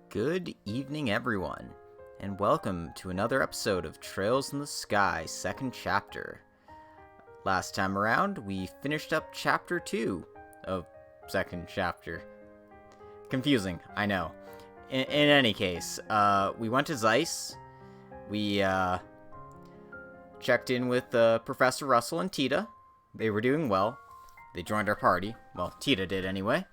Good evening, everyone, and welcome to another episode of Trails in the Sky, second chapter. Last time around, we finished up chapter 2 of second chapter. Confusing, I know. In any case, we went to Zeiss. We checked in with Professor Russell and Tita. They were doing well. They joined our party. Well, Tita did anyway.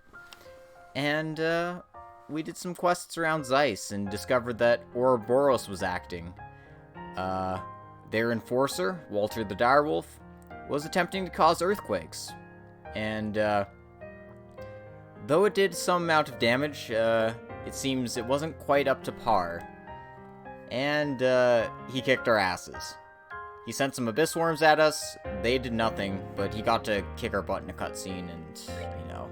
And we did some quests around Zeiss and discovered that Ouroboros was acting. Their enforcer, Walter the Direwolf, was attempting to cause earthquakes. And though it did some amount of damage, it seems it wasn't quite up to par. And he kicked our asses. He sent some abyss worms at us. They did nothing, but he got to kick our butt in a cutscene and, you know,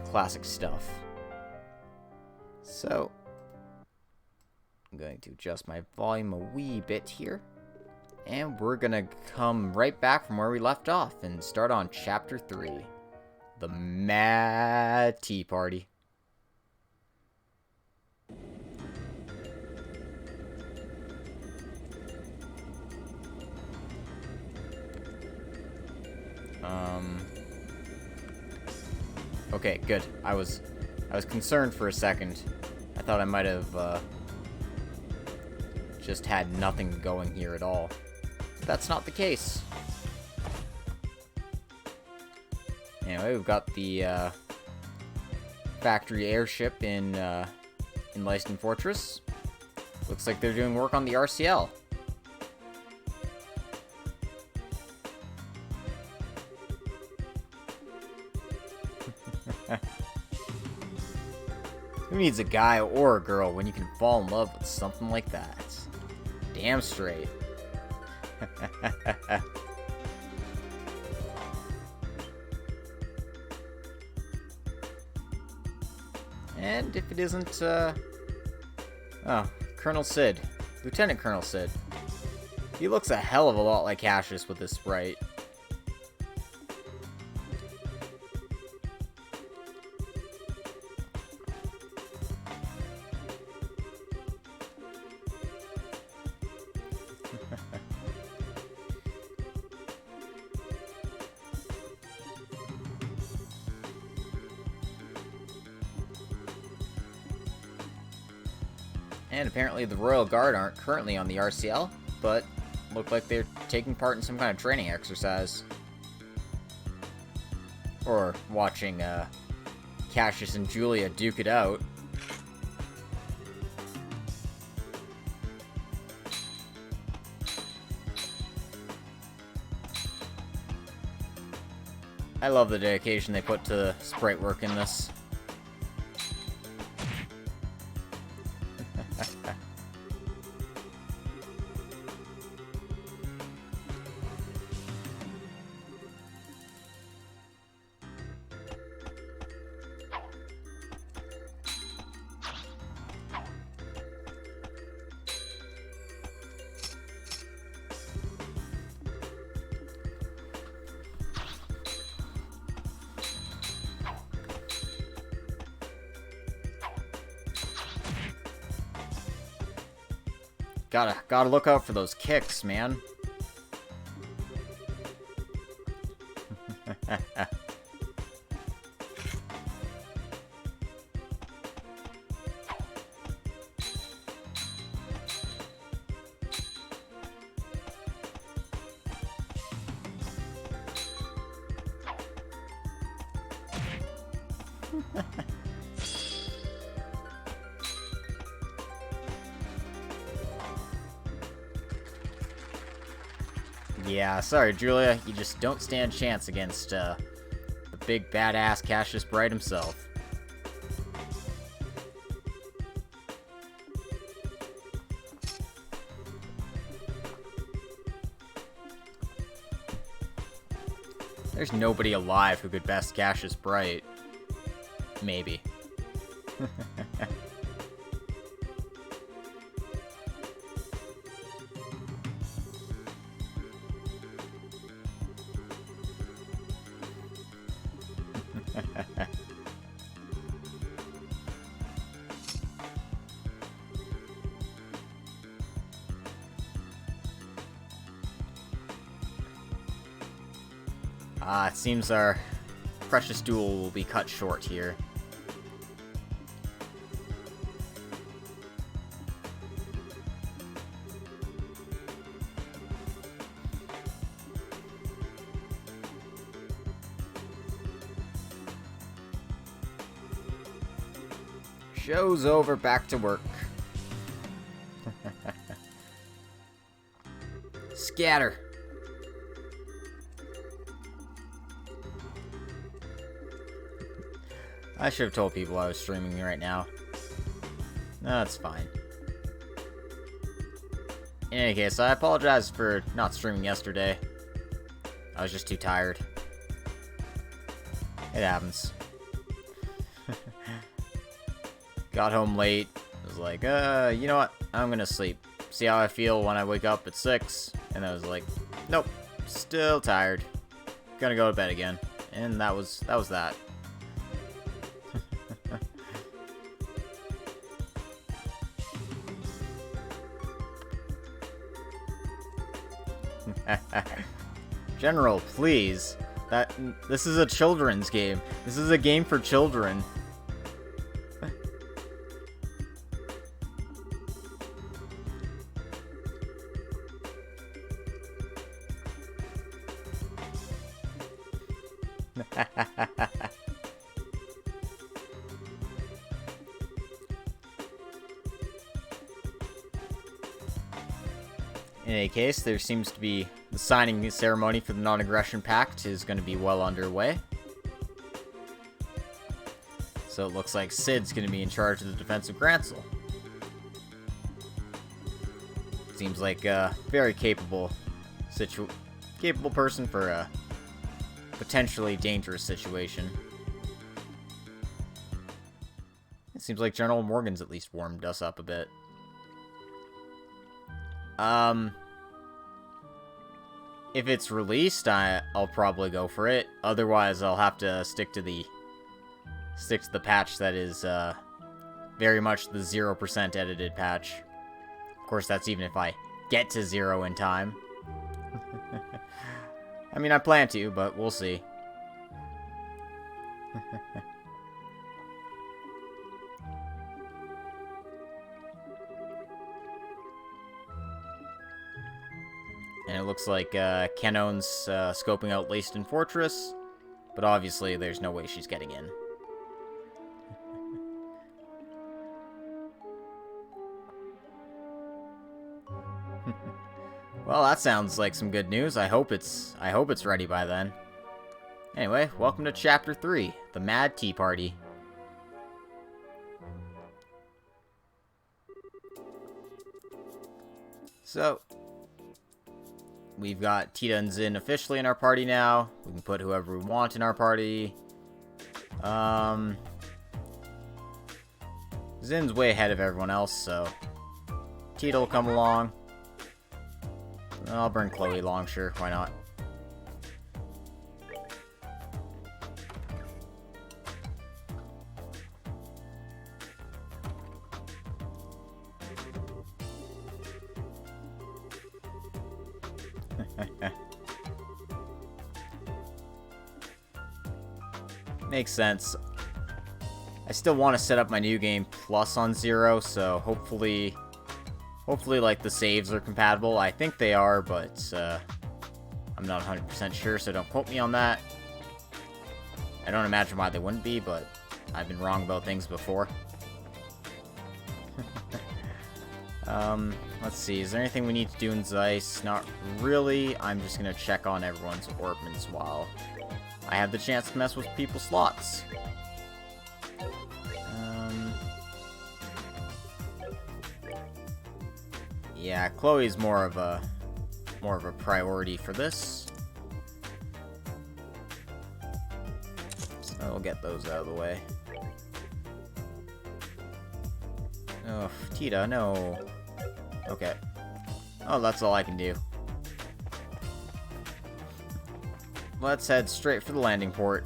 classic stuff. So, I'm going to adjust my volume a wee bit here. And we're going to come right back from where we left off and start on Chapter 3. The Mad Tea Party. Okay, good. I was concerned for a second. I thought I might have just had nothing going here at all. But that's not the case. Anyway, we've got the factory airship in Leiston Fortress. Looks like they're doing work on the RCL. Who needs a guy or a girl when you can fall in love with something like that? Damn straight. And if it isn't, Colonel Sid. Lieutenant Colonel Sid. He looks a hell of a lot like Cassius with this sprite. And apparently the Royal Guard aren't currently on the RCL, but look like they're taking part in some kind of training exercise. Or watching Cassius and Julia duke it out. I love the dedication they put to sprite work in this. Gotta look out for those kicks, man. Yeah, sorry, Julia. You just don't stand a chance against the big badass Cassius Bright himself. There's nobody alive who could best Cassius Bright. Maybe. It seems our precious duel will be cut short here. Show's over, back to work. Scatter. I should have told people I was streaming right now. No, that's fine. In any case, I apologize for not streaming yesterday. I was just too tired. It happens. Got home late. I was like, you know what? I'm gonna sleep. See how I feel when I wake up at 6. And I was like, nope, still tired. Gonna go to bed again. And that was that. General, please. This is a children's game. This is a game for children. In any case, there seems to be the signing ceremony for the non-aggression pact is going to be well underway. So it looks like Sid's going to be in charge of the defense of Grancel. Seems like a very capable person for a potentially dangerous situation. It seems like General Morgan's at least warmed us up a bit. If it's released, I'll probably go for it. Otherwise, I'll have to stick to the patch that is very much the 0% edited patch. Of course, that's even if I get to 0 in time. I mean, I plan to, but we'll see. And it looks like Kenon's scoping out Leyston Fortress, but obviously there's no way she's getting in. Well, that sounds like some good news. I hope it's ready by then. Anyway, welcome to Chapter 3, The Mad Tea Party. So, we've got Tita and Zin officially in our party now. We can put whoever we want in our party. Zin's way ahead of everyone else, so Tita will come along. I'll bring Chloe along, sure, why not? Makes sense. I still want to set up my new game plus on 0, so hopefully like the saves are compatible. I think they are, but I'm not 100% sure, so don't quote me on that. I don't imagine why they wouldn't be, but I've been wrong about things before. Let's see, is there anything we need to do in Zeiss? Not really. I'm just gonna check on everyone's orbments while I have the chance to mess with people's slots. Yeah, Chloe's more of a priority for this. So we'll get those out of the way. Oh, Tita, no. Okay. Oh, that's all I can do. Let's head straight for the landing port.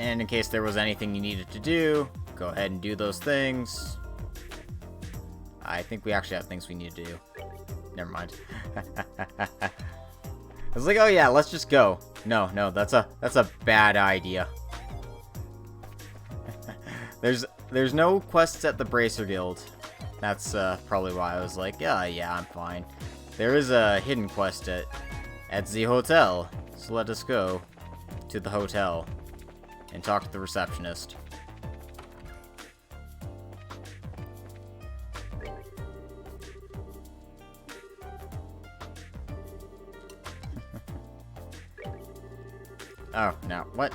And in case there was anything you needed to do, go ahead and do those things. I think we actually have things we need to do. Never mind. I was like, oh yeah, let's just go. No, that's a bad idea. There's no quests at the Bracer Guild. That's probably why I was like, yeah, I'm fine. There is a hidden quest at the hotel, so let us go to the hotel and talk to the receptionist. Oh, no, what?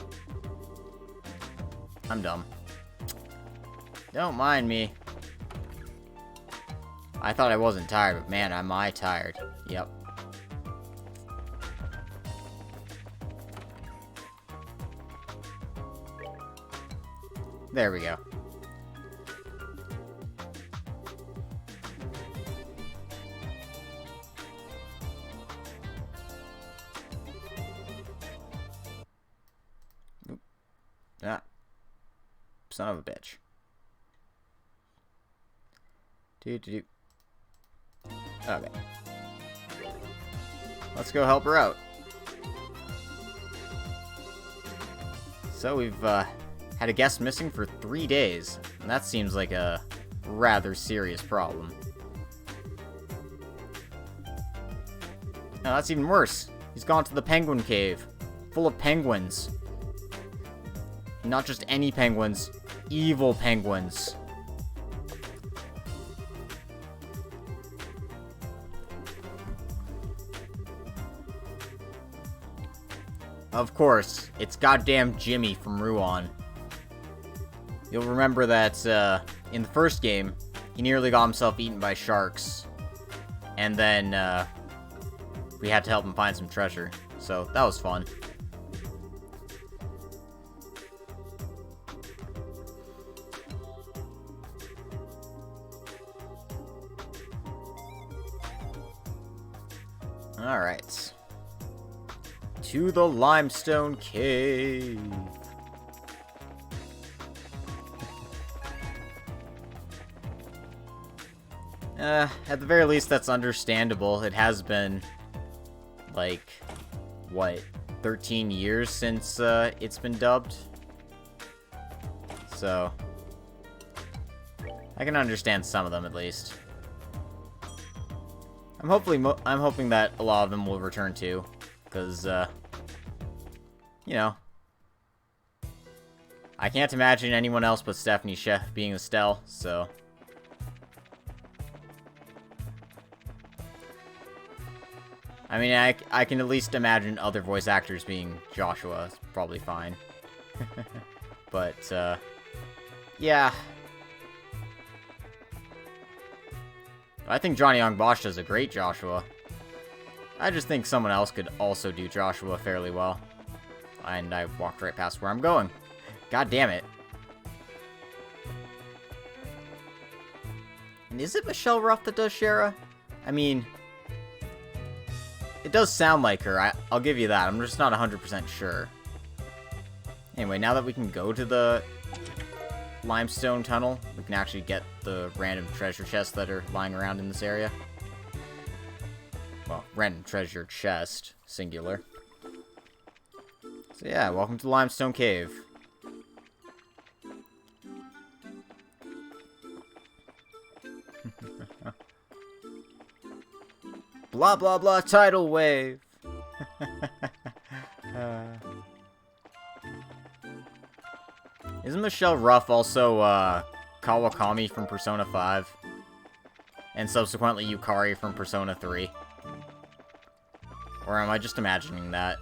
I'm dumb. Don't mind me. I thought I wasn't tired, but man, am I tired. Yep. There we go. Oop. Ah. Son of a bitch. Do. Okay. Let's go help her out. So we've had a guest missing for 3 days, and that seems like a rather serious problem. No, that's even worse. He's gone to the penguin cave, full of penguins. Not just any penguins, evil penguins. Of course, it's goddamn Jimmy from Ruan. You'll remember that in the first game, he nearly got himself eaten by sharks. And then we had to help him find some treasure. So that was fun. Alright. To the limestone cave. At the very least, that's understandable. It has been, like, what, 13 years since it's been dubbed? So, I can understand some of them, at least. I'm hoping that a lot of them will return too, because, you know, I can't imagine anyone else but Stephanie Chef being Estelle, so. I mean, I can at least imagine other voice actors being Joshua. It's probably fine. But, yeah. I think Johnny Young Bosch does a great Joshua. I just think someone else could also do Joshua fairly well. And I walked right past where I'm going. God damn it. And is it Michelle Ruff that does Shara? I mean, it does sound like her. I'll give you that. I'm just not 100% sure. Anyway, now that we can go to the limestone tunnel, we can actually get the random treasure chests that are lying around in this area. Well, random treasure chest, singular. So yeah, welcome to the limestone cave. Blah blah blah tidal wave. Isn't Michelle Ruff also Kawakami from Persona 5? And subsequently Yukari from Persona 3? Or am I just imagining that?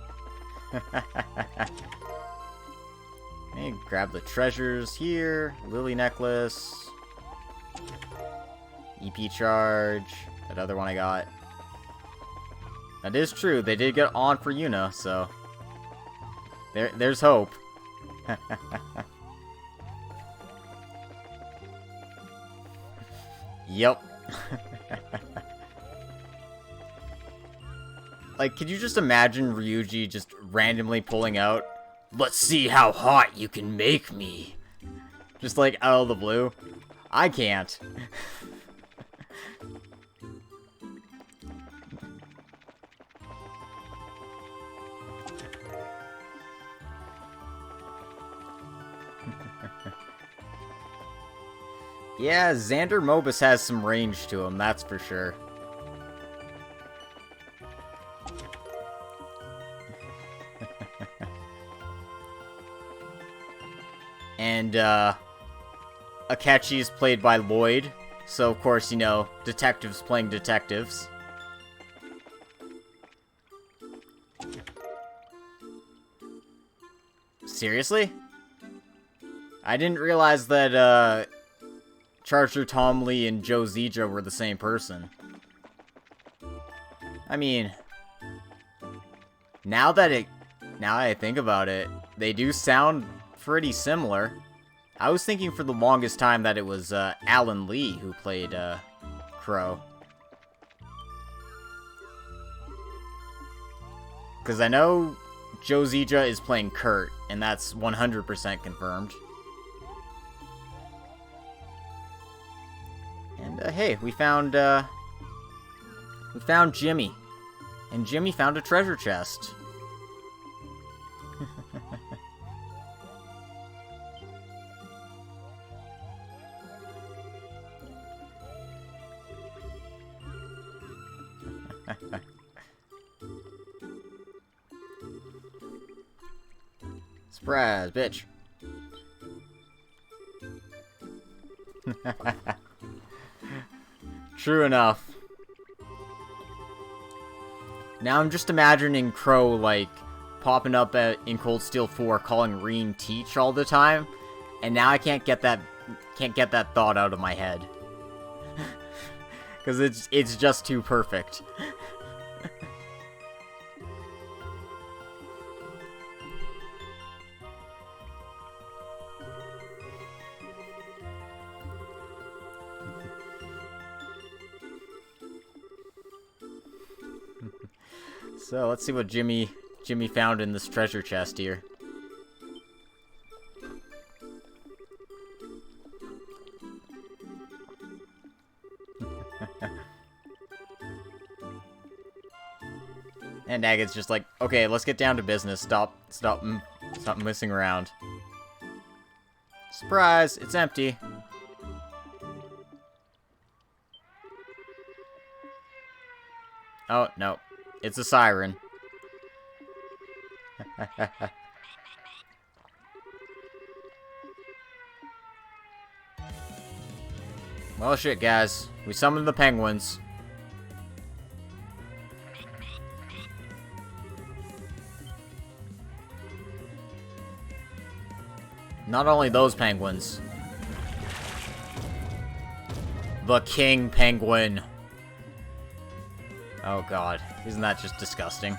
Hey, grab the treasures here. Lily necklace. EP charge. That other one I got. That is true. They did get on for Yuna, so there's hope. Yep. Like, could you just imagine Ryuji just randomly pulling out Let's see how hot you can make me. Just like out of the blue. I can't. Yeah, Xander Mobus has some range to him, that's for sure. And, Akechi is played by Lloyd, so of course, you know, detectives playing detectives. Seriously? I didn't realize that, Charger Tom Lee and Joe Zija were the same person. I mean, now that I think about it, they do sound pretty similar. I was thinking for the longest time that it was Alan Lee who played Crow. Because I know Joe Zija is playing Kurt, and that's 100% confirmed. And hey, we found Jimmy, and Jimmy found a treasure chest. Surprise, bitch. True enough. Now I'm just imagining Crow, like, popping up in Cold Steel 4 calling Reen Teach all the time, and now I can't get that thought out of my head. Because it's just too perfect. So, let's see what Jimmy found in this treasure chest here. And Agate's just like, okay, let's get down to business. Stop messing around. Surprise! It's empty. Oh, no. It's a siren. Well, shit, guys. We summoned the penguins. Not only those penguins. The king penguin. Oh god, isn't that just disgusting?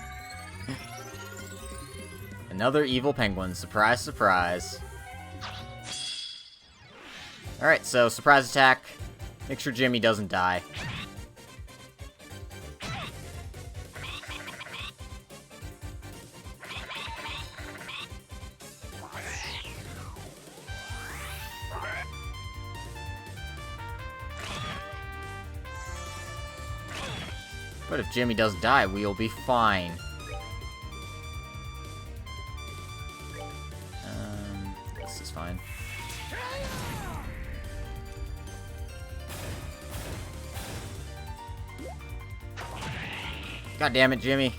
Another evil penguin. Surprise, surprise. Alright, so surprise attack. Make sure Jimmy doesn't die. But if Jimmy doesn't die, we'll be fine. This is fine. God damn it, Jimmy.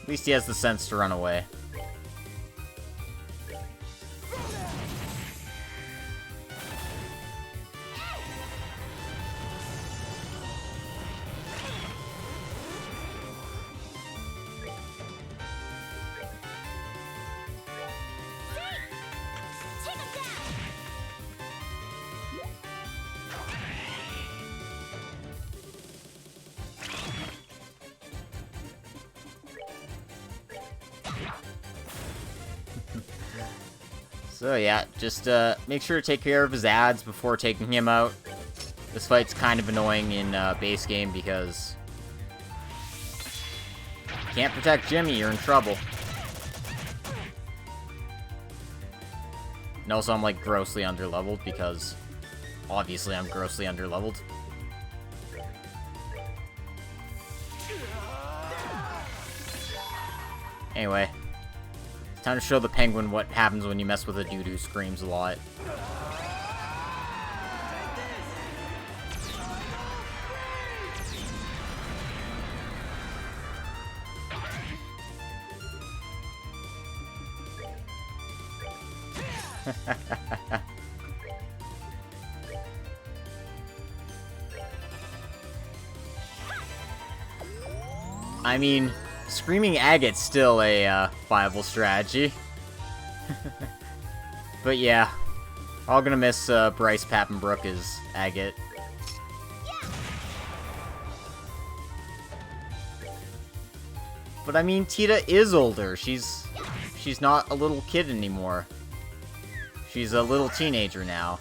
At least he has the sense to run away. So yeah, just make sure to take care of his ads before taking him out. This fight's kind of annoying in base game because you can't protect Jimmy, you're in trouble. And also I'm like grossly underleveled because obviously I'm grossly underleveled. Anyway, it's time to show the penguin what happens when you mess with a dude who screams a lot. I mean, screaming agate's still a viable strategy. But yeah, all gonna miss Bryce Pappenbrook as agate. But I mean, Tita is older. She's not a little kid anymore. She's a little teenager now.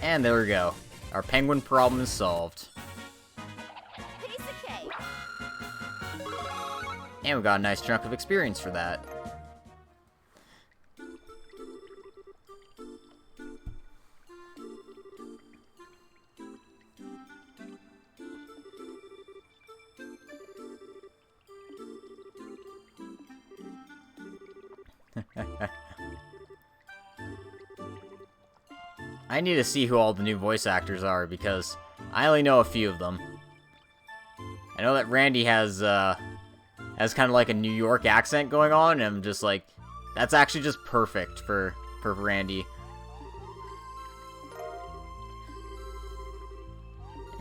And there we go. Our penguin problem is solved. Kiseki. And we got a nice chunk of experience for that. I need to see who all the new voice actors are, because I only know a few of them. I know that Randy has kind of like a New York accent going on, and I'm just like, that's actually just perfect for Randy.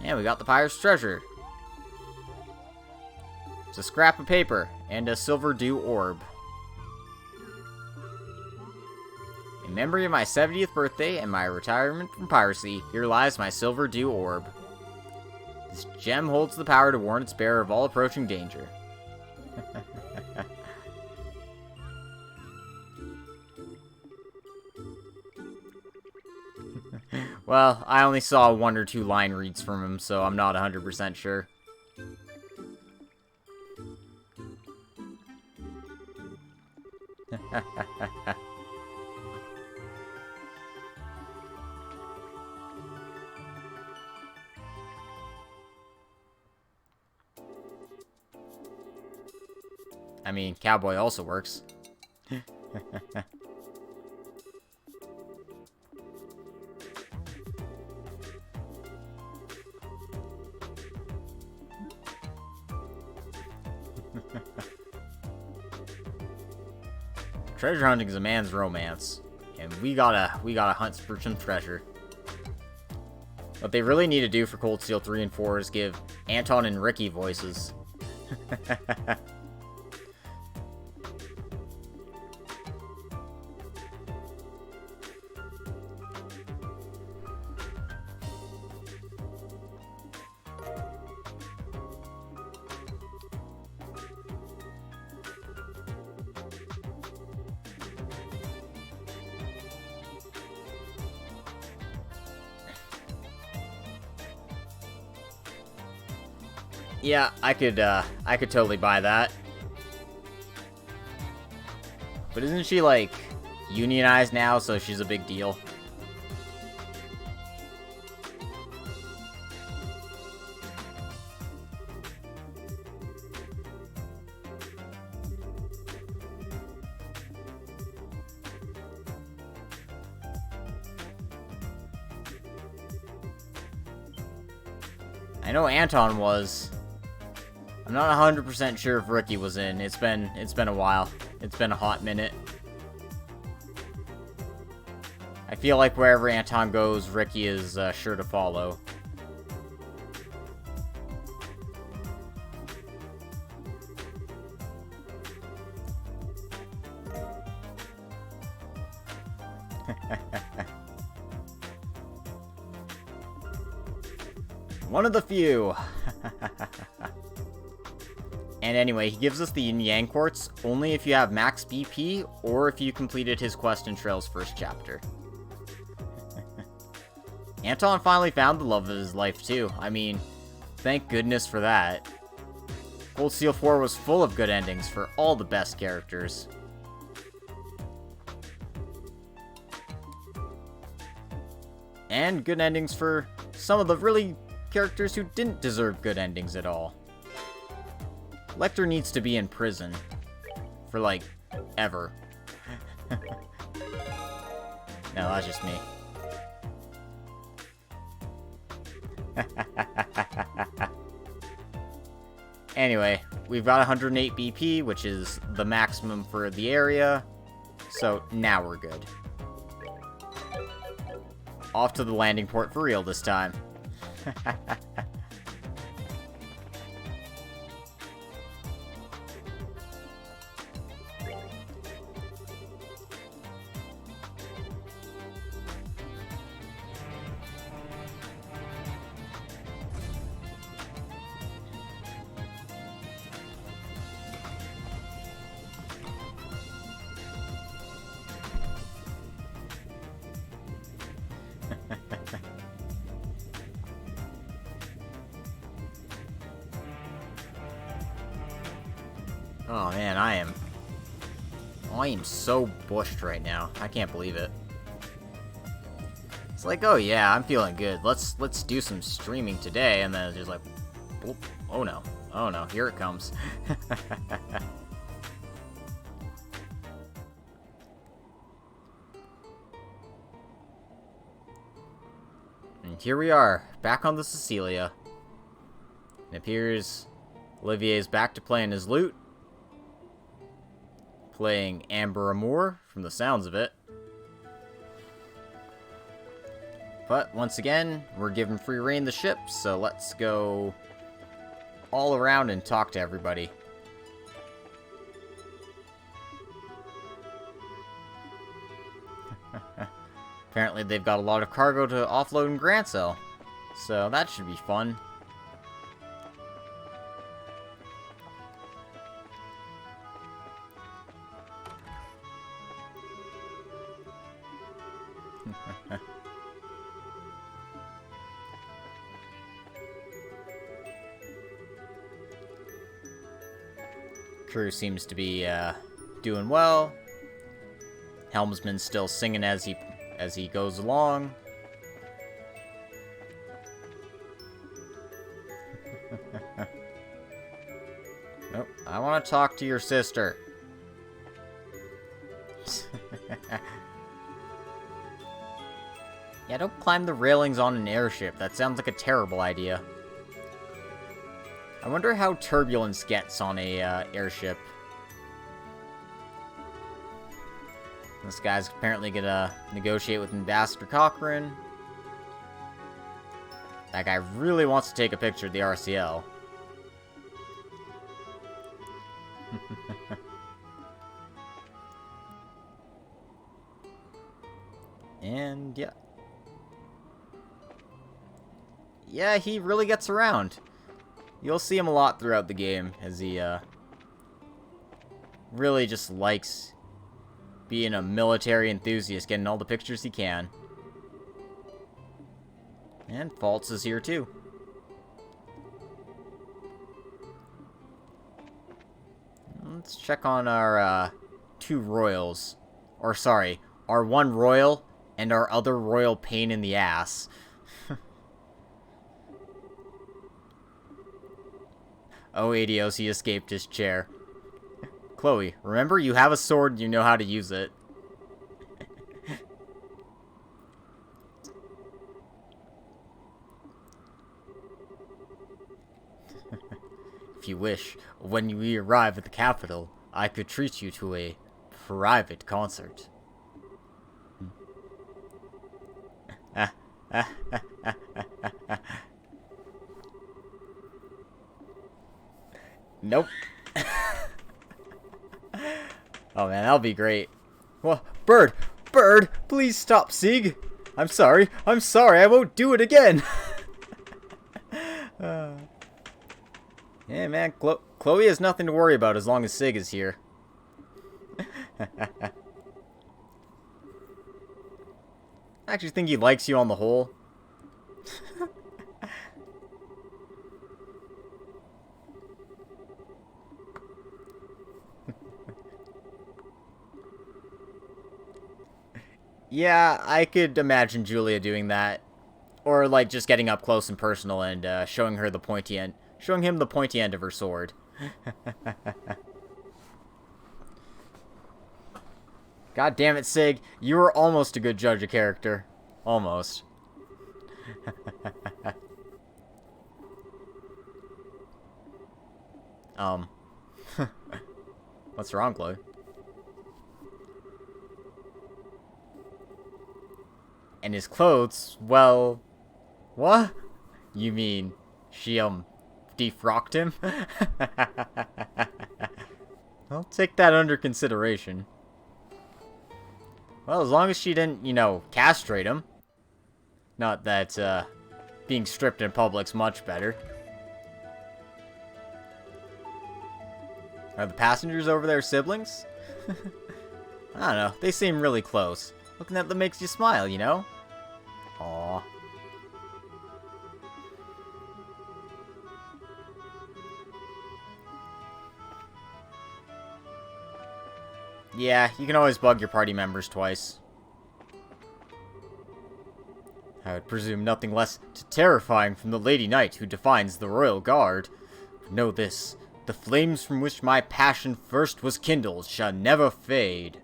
And we got the pirate's treasure. It's a scrap of paper and a silver dew orb. In memory of my 70th birthday and my retirement from piracy, here lies my silver dew orb. This gem holds the power to warn its bearer of all approaching danger. Well, I only saw 1 or 2 line reads from him, so I'm not 100% sure. I mean, cowboy also works. Treasure hunting is a man's romance, and we gotta hunt for some treasure. What they really need to do for Cold Steel 3 and 4 is give Anton and Ricky voices. Yeah, I could totally buy that. But isn't she, like, unionized now, so she's a big deal? I know Anton was. I'm not 100% sure if Ricky was in. It's been a while. It's been a hot minute. I feel like wherever Anton goes, Ricky is sure to follow. One of the few. And anyway, he gives us the Yin Yang Quartz only if you have max BP or if you completed his quest in Trail's first chapter. Anton finally found the love of his life too. I mean, thank goodness for that. Gold Seal 4 was full of good endings for all the best characters. And good endings for some of the really characters who didn't deserve good endings at all. Lecter needs to be in prison. For, like, ever. No, that's just me. Anyway, we've got 108 BP, which is the maximum for the area. So, now we're good. Off to the landing port for real this time. Oh man, I am so bushed right now. I can't believe it. It's like, oh yeah, I'm feeling good. Let's do some streaming today, and then it's just like, oh no, here it comes. And here we are, back on the Cecilia. It appears Olivier's back to playing his lute. Playing Amber Amour, from the sounds of it. But, once again, we're given free reign the ship, so let's go all around and talk to everybody. Apparently they've got a lot of cargo to offload in Grancel, so that should be fun. Crew seems to be doing well. Helmsman's still singing as he goes along. Nope, I want to talk to your sister. Yeah, don't climb the railings on an airship. That sounds like a terrible idea. I wonder how turbulence gets on a airship. This guy's apparently gonna negotiate with Ambassador Cochrane. That guy really wants to take a picture of the RCL. And yeah. Yeah, he really gets around. You'll see him a lot throughout the game, as he, really just likes being a military enthusiast, getting all the pictures he can. And Faltz is here, too. Let's check on our, two royals. Or, sorry, our one royal and our other royal pain in the ass. Oh, Adios, he escaped his chair. Chloe, remember, you have a sword, you know how to use it. If you wish, when we arrive at the capital, I could treat you to a private concert. Nope. Oh man, that'll be great. Well, Bird! Bird! Please stop, Sieg! I'm sorry, I won't do it again! Yeah, man, Chloe has nothing to worry about as long as Sig is here. I actually think he likes you on the whole. Yeah, I could imagine Julia doing that. Or, like, just getting up close and personal and showing him the pointy end of her sword. God damn it, Sig. You were almost a good judge of character. Almost. What's wrong, Chloe? And his clothes, well... What? You mean she, defrocked him? I'll take that under consideration. Well, as long as she didn't, you know, castrate him. Not that, being stripped in public's much better. Are the passengers over there siblings? I don't know, they seem really close. Looking at them makes you smile, you know? Aww. Yeah, you can always bug your party members twice. I would presume nothing less terrifying from the Lady Knight who defines the Royal Guard. Know this, the flames from which my passion first was kindled shall never fade.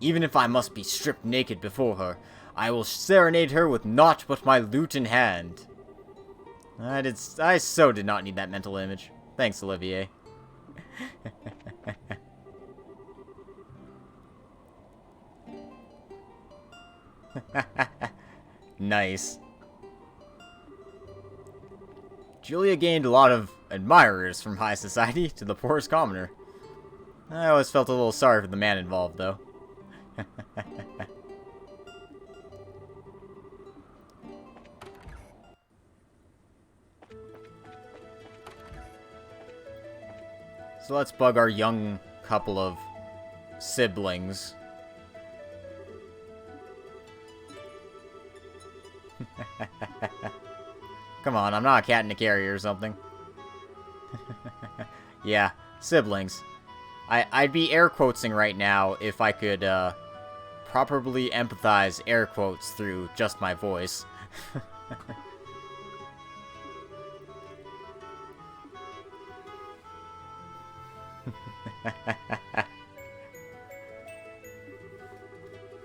Even if I must be stripped naked before her, I will serenade her with naught but my lute in hand. I so did not need that mental image. Thanks, Olivier. Nice. Julia gained a lot of admirers from high society to the poorest commoner. I always felt a little sorry for the man involved, though. So let's bug our young couple of siblings. Come on, I'm not a cat in a carrier or something. Yeah, siblings. I'd be air quotesing right now if I could properly empathize air quotes through just my voice.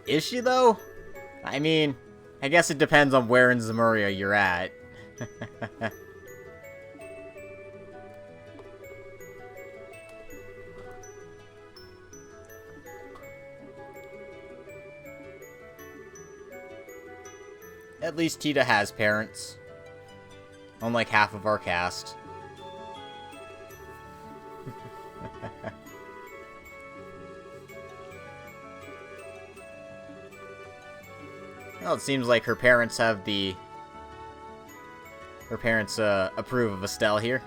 Is she, though? I mean, I guess it depends on where in Zemuria you're at. At least Tita has parents. Unlike half of our cast. Well, it seems like her parents have the... Her parents, approve of Estelle here.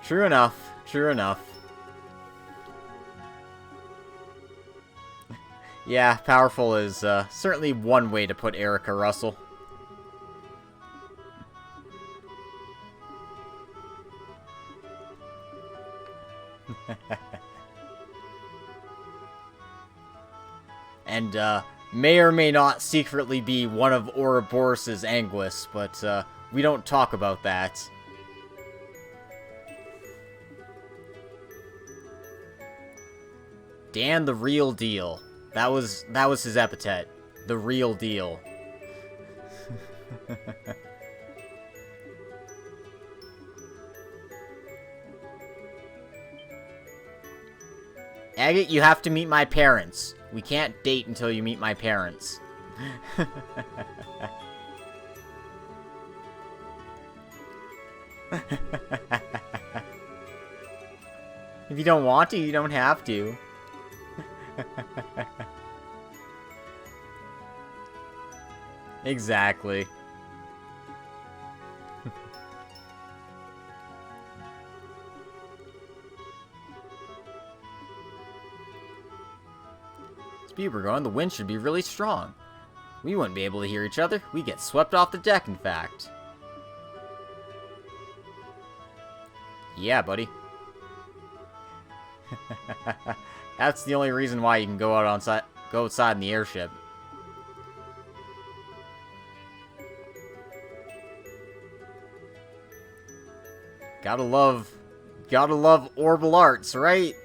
True enough. True enough. Yeah, powerful is, certainly one way to put Erica Russell. And, may or may not secretly be one of Ouroboros' Anguis, but we don't talk about that. Dan the Real Deal. That was his epithet. The Real Deal. Agate, you have to meet my parents. We can't date until you meet my parents. If you don't want to, you don't have to. Exactly. Speed we're going, the wind should be really strong. We wouldn't be able to hear each other. We get swept off the deck, in fact. Yeah, buddy. That's the only reason why you can go outside in the airship. Gotta love Orbital Arts, right?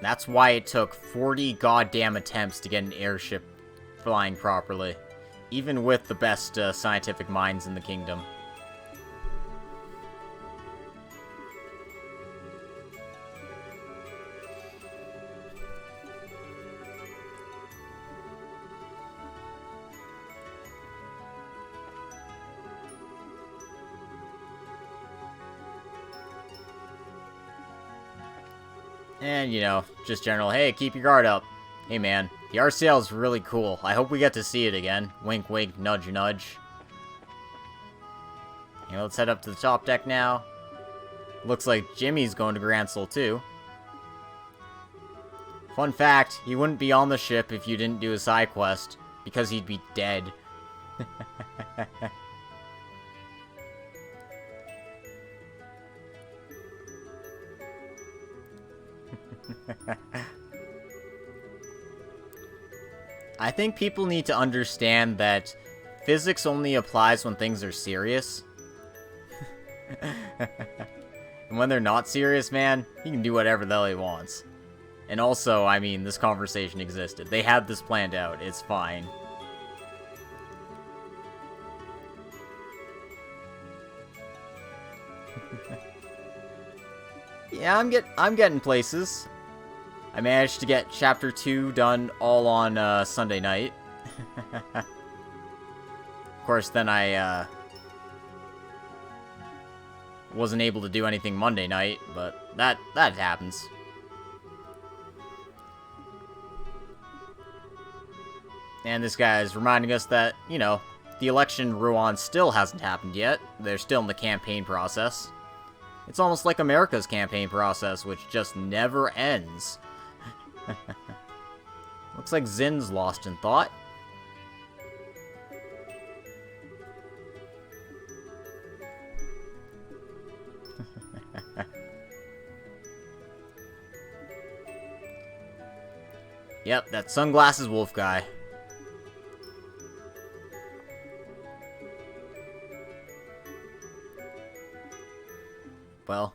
That's why it took 40 goddamn attempts to get an airship flying properly. Even with the best scientific minds in the kingdom. And, you know, just general, hey, keep your guard up. Hey, man, the RCL is really cool. I hope we get to see it again. Wink, wink, nudge, nudge. Okay, let's head up to the top deck now. Looks like Jimmy's going to Gransel, too. Fun fact, he wouldn't be on the ship if you didn't do a side quest, because he'd be dead. I think people need to understand that physics only applies when things are serious. And when they're not serious, man, he can do whatever the hell he wants. And also, I mean, this conversation existed. They had this planned out. It's fine. Yeah, I'm getting places. I managed to get Chapter 2 done all on Sunday night. Of course, then I wasn't able to do anything Monday night, but that happens. And this guy is reminding us that, you know, the election in Rouen still hasn't happened yet. They're still in the campaign process. It's almost like America's campaign process, which just never ends. Looks like Zin's lost in thought. Yep, that sunglasses wolf guy. Well,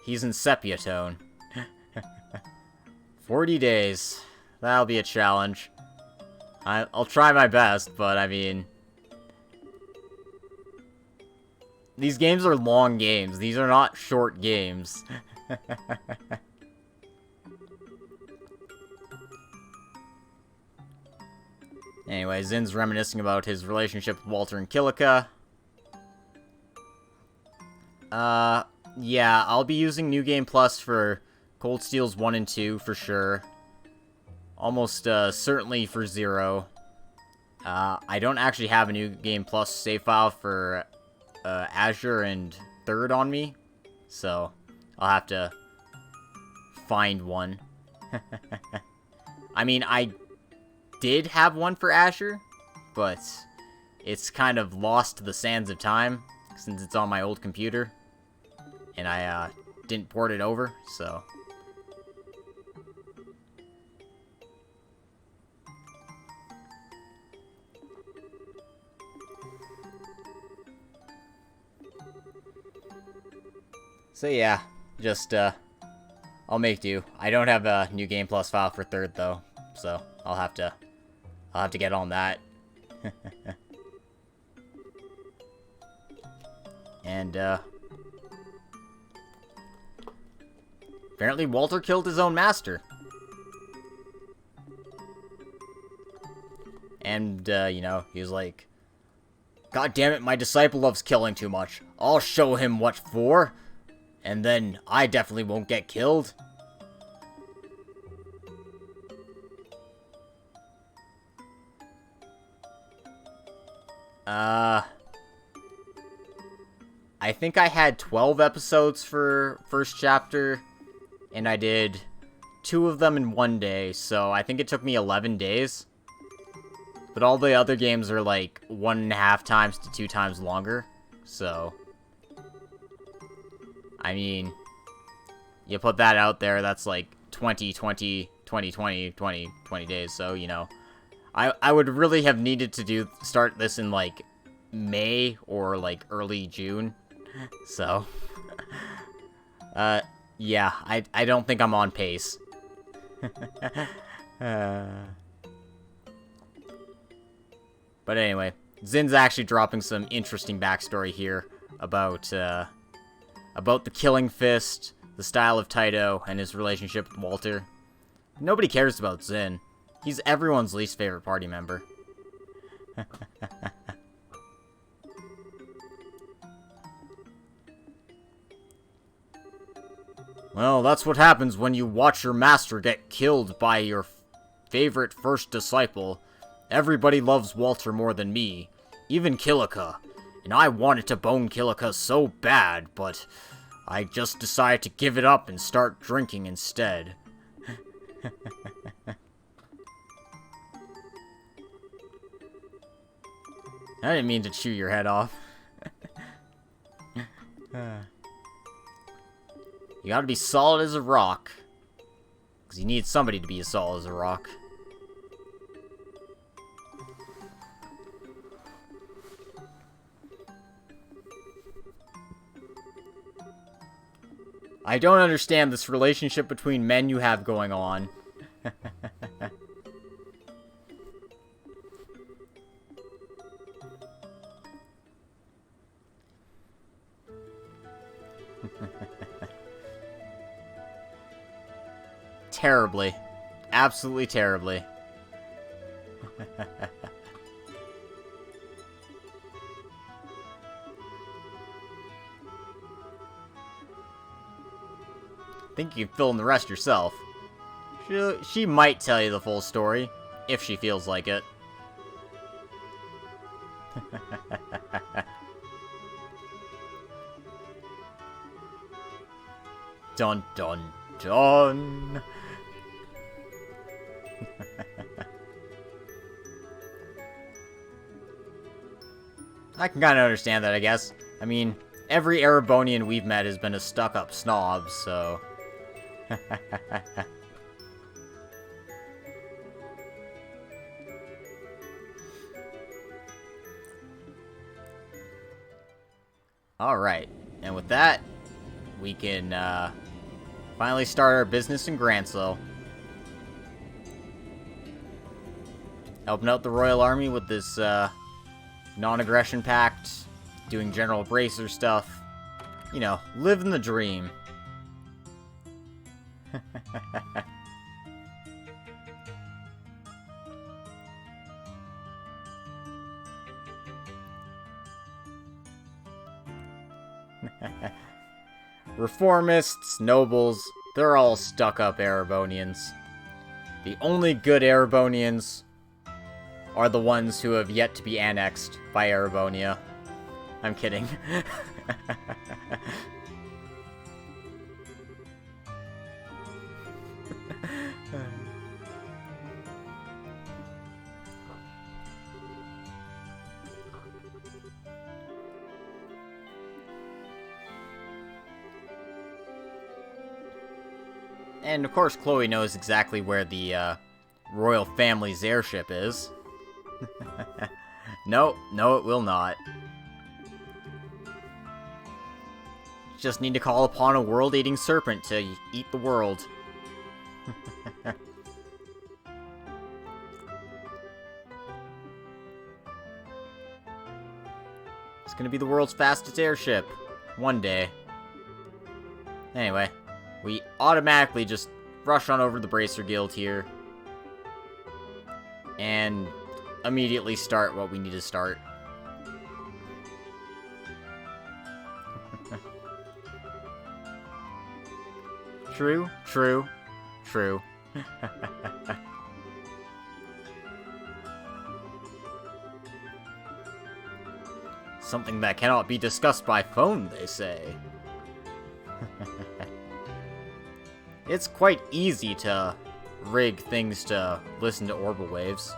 he's in sepia tone. 40 days. That'll be a challenge. I'll try my best, but I mean... These games are long games. These are not short games. Anyway, Zin's reminiscing about his relationship with Walter and Kilika. Yeah, I'll be using New Game Plus for Cold Steels 1 and 2 for sure. Almost certainly for 0. I don't actually have a New Game Plus save file for Azure and 3rd on me, so I'll have to find one. I mean, I did have one for Azure, but it's kind of lost to the sands of time since it's on my old computer. And I didn't port it over, so... So yeah, just, I'll make do. I don't have a New Game Plus file for 3rd, though, so I'll have to get on that. And, Apparently Walter killed his own master. And, you know, he was like, God damn it, my disciple loves killing too much. I'll show him what for. And then I definitely won't get killed. I think I had 12 episodes for first chapter, and I did 2 of them in 1 day, so I think it took me 11 days. But all the other games are like 1.5 times to 2 times longer, so... I mean, you put that out there, that's like 20 days, so, you know. I would really have needed to start this in like May or like early June. So yeah, I don't think I'm on pace. But anyway, Zin's actually dropping some interesting backstory here about the Killing Fist, the style of Taito, and his relationship with Walter. Nobody cares about Zin. He's everyone's least favorite party member. Well, that's what happens when you watch your master get killed by your favorite first disciple. Everybody loves Walter more than me, even Kilika. And I wanted to bone Kilika so bad, but I just decided to give it up and start drinking instead. I didn't mean to chew your head off. You gotta be solid as a rock. Because you need somebody to be as solid as a rock. I don't understand this relationship between men you have going on. Terribly. Absolutely terribly. I think you can fill in the rest yourself. She might tell you the full story, if she feels like it. Dun dun dun. I can kind of understand that, I guess. I mean, every Erebonian we've met has been a stuck-up snob, so... Alright, and with that, we can, finally start our business in Gransel. Helping out the Royal Army with this, non-aggression pact, doing General Bracer stuff. You know, living the dream. Reformists, nobles, they're all stuck-up Erebonians. The only good Erebonians are the ones who have yet to be annexed by Erebonia. I'm kidding. And of course, Chloe knows exactly where the royal family's airship is. No, it will not. Just need to call upon a world-eating serpent to eat the world. It's gonna be the world's fastest airship. One day. Anyway, we automatically just rush on over to the Bracer Guild here. And immediately start what we need to start. True, true, true. Something that cannot be discussed by phone, they say. It's quite easy to rig things to listen to orbital waves.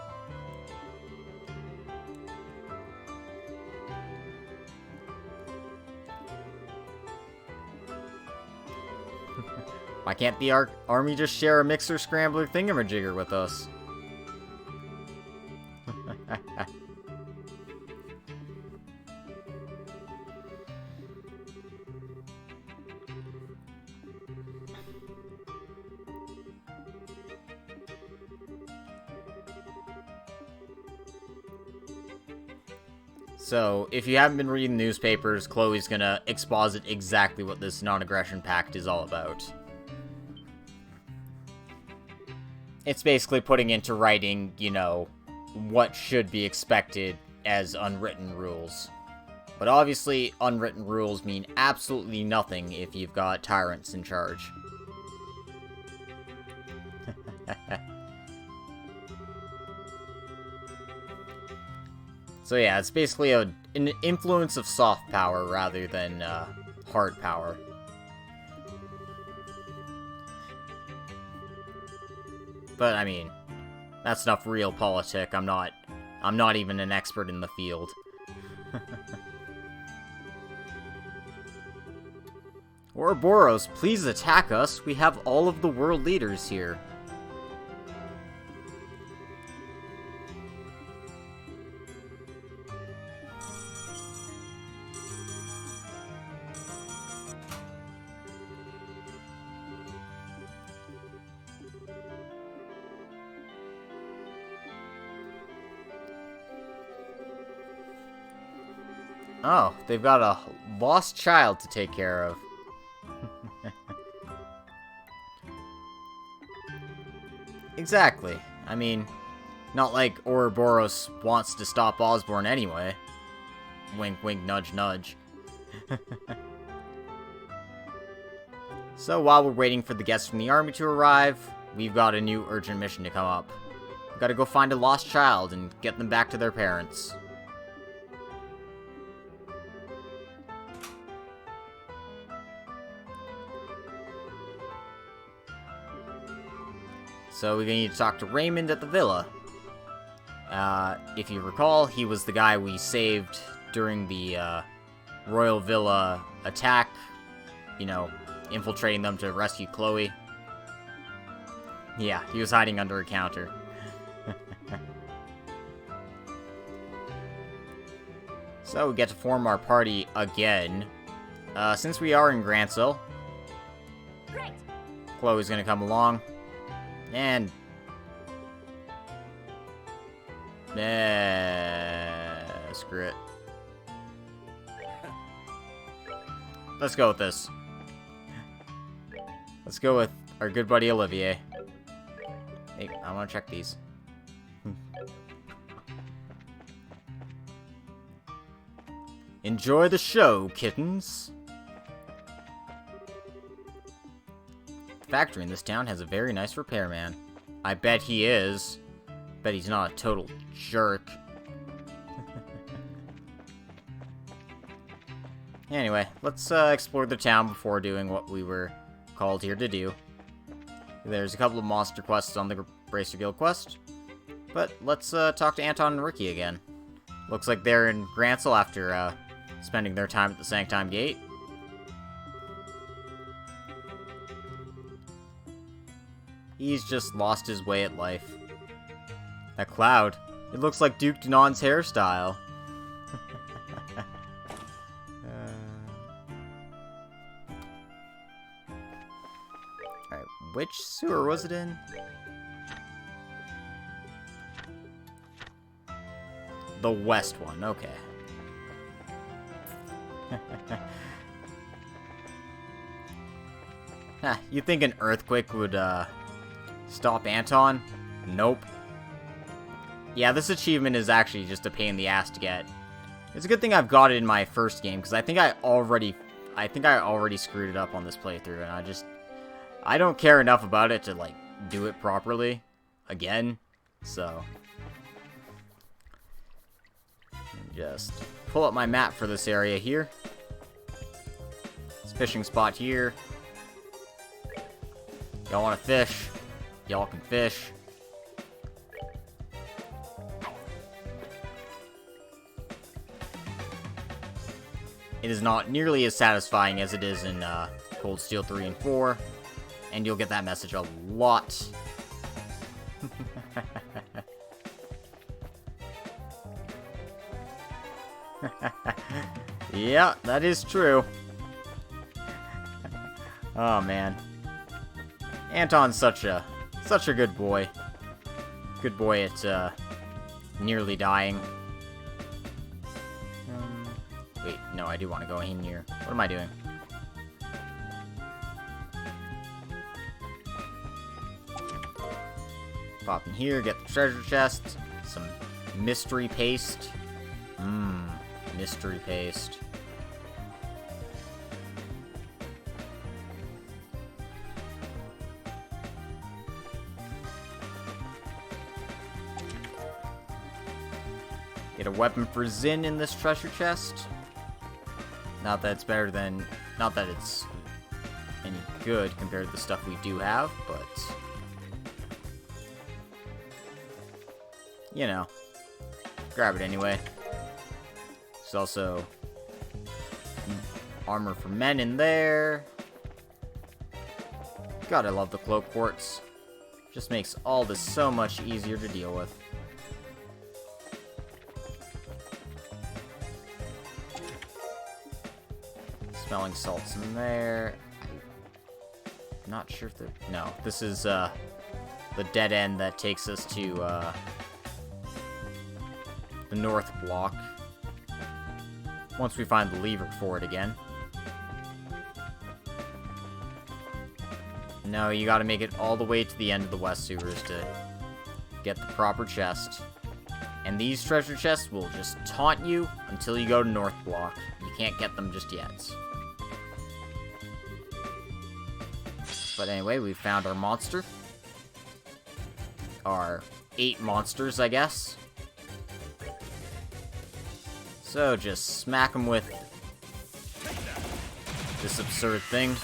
Why can't the army just share a mixer scrambler thingamajigger with us? So, if you haven't been reading newspapers, Chloe's gonna exposit exactly what this non-aggression pact is all about. It's basically putting into writing, you know, what should be expected as unwritten rules. But obviously, unwritten rules mean absolutely nothing if you've got tyrants in charge. So yeah, it's basically an influence of soft power rather than hard power. But I mean, that's enough realpolitik. I'm not even an expert in the field. Ouroboros, please attack us. We have all of the world leaders here. Oh, they've got a lost child to take care of. Exactly. I mean, not like Ouroboros wants to stop Osborne anyway. Wink, wink, nudge, nudge. So while we're waiting for the guests from the army to arrive, we've got a new urgent mission to come up. We've got to go find a lost child and get them back to their parents. So we're going to need to talk to Raymond at the villa. If you recall, he was the guy we saved during the Royal Villa attack. You know, infiltrating them to rescue Chloe. Yeah, he was hiding under a counter. So we get to form our party again. Since we are in Grantsville, great. Chloe's going to come along. And... screw it. Let's go with this. Let's go with our good buddy Olivier. Hey, I want to check these. Enjoy the show, kittens! The factory in this town has a very nice repairman. I bet he is. Bet he's not a total jerk. Anyway, let's explore the town before doing what we were called here to do. There's a couple of monster quests on the Bracer Guild quest. But let's talk to Anton and Ricky again. Looks like they're in Grantsville after spending their time at the Sanctime Gate. He's just lost his way at life. That cloud. It looks like Duke Denon's hairstyle. Alright, which sewer was it in? The west one, okay. You think an earthquake would, stop Anton? Nope. Yeah, this achievement is actually just a pain in the ass to get. It's a good thing I've got it in my first game, because I think I already screwed it up on this playthrough, and I don't care enough about it to, like, do it properly again, so. Just pull up my map for this area here. This fishing spot here. Y'all want to fish? Y'all can fish. It is not nearly as satisfying as it is in Cold Steel 3 and 4, and you'll get that message a lot. Yeah, that is true. Oh man, Anton's such a good boy. Good boy at nearly dying. Wait, no, I do want to go in here. What am I doing? Pop in here, get the treasure chest, some mystery paste. Mystery paste. Get a weapon for Zin in this treasure chest. Not that it's better than... Not that it's any good compared to the stuff we do have, but... You know. Grab it anyway. There's also... armor for men in there. God, I love the cloak quartz. Just makes all this so much easier to deal with. Smelling salts in there. I'm not sure if no, this is the dead end that takes us to the north block. Once we find the lever for it again. No, you gotta make it all the way to the end of the west sewers to get the proper chest. And these treasure chests will just taunt you until you go to north block. You can't get them just yet. But anyway, we found our monster. Our 8 monsters, I guess. So just smack them with this absurd thing.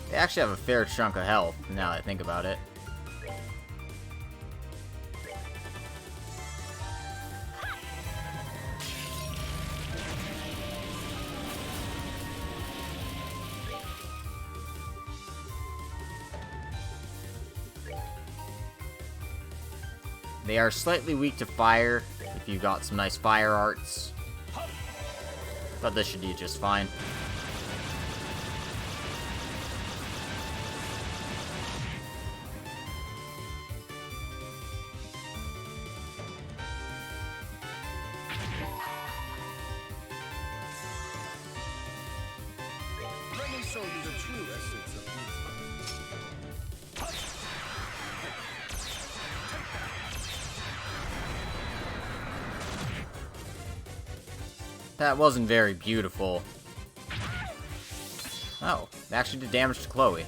They actually have a fair chunk of health, now that I think about it. They are slightly weak to fire, if you've got some nice fire arts. But this should do just fine. Let me show you the true essence of movement. That wasn't very beautiful. Oh, it actually did damage to Chloe.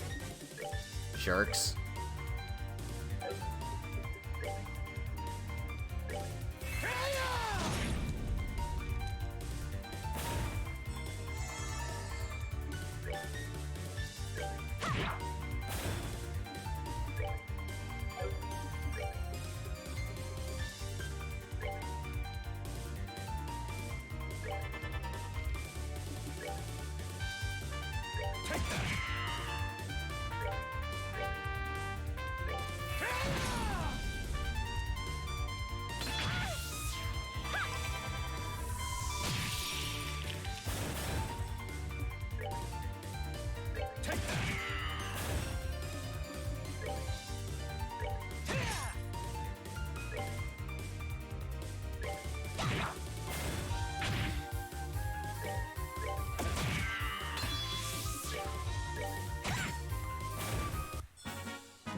Jerks.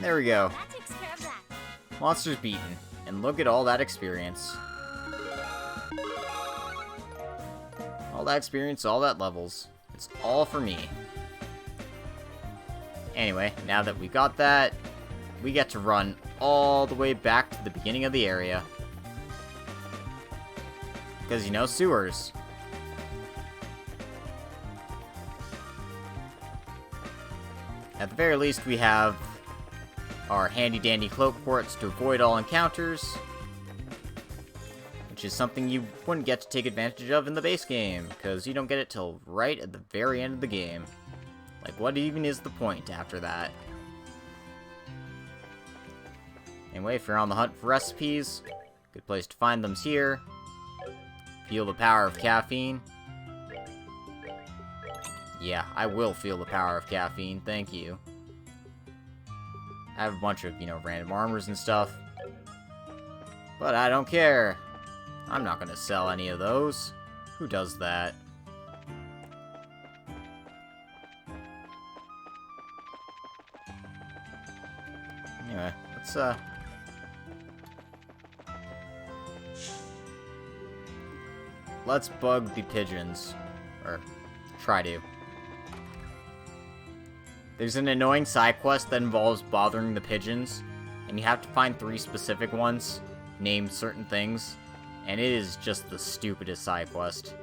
There we go. That takes care of that. Monsters beaten. And look at all that experience. All that experience, all that levels. It's all for me. Anyway, now that we got that, we get to run all the way back to the beginning of the area. Because, you know, sewers. At the very least, we have our handy-dandy cloak quartz to avoid all encounters, which is something you wouldn't get to take advantage of in the base game, because you don't get it till right at the very end of the game. Like, what even is the point after that? Anyway, if you're on the hunt for recipes, good place to find them's here. Feel the power of caffeine. Yeah, I will feel the power of caffeine, thank you. I have a bunch of, you know, random armors and stuff. But I don't care. I'm not gonna sell any of those. Who does that? Anyway, let's bug the pigeons. Or, try to. There's an annoying side quest that involves bothering the pigeons, and you have to find 3 specific ones, named certain things, and it is just the stupidest side quest.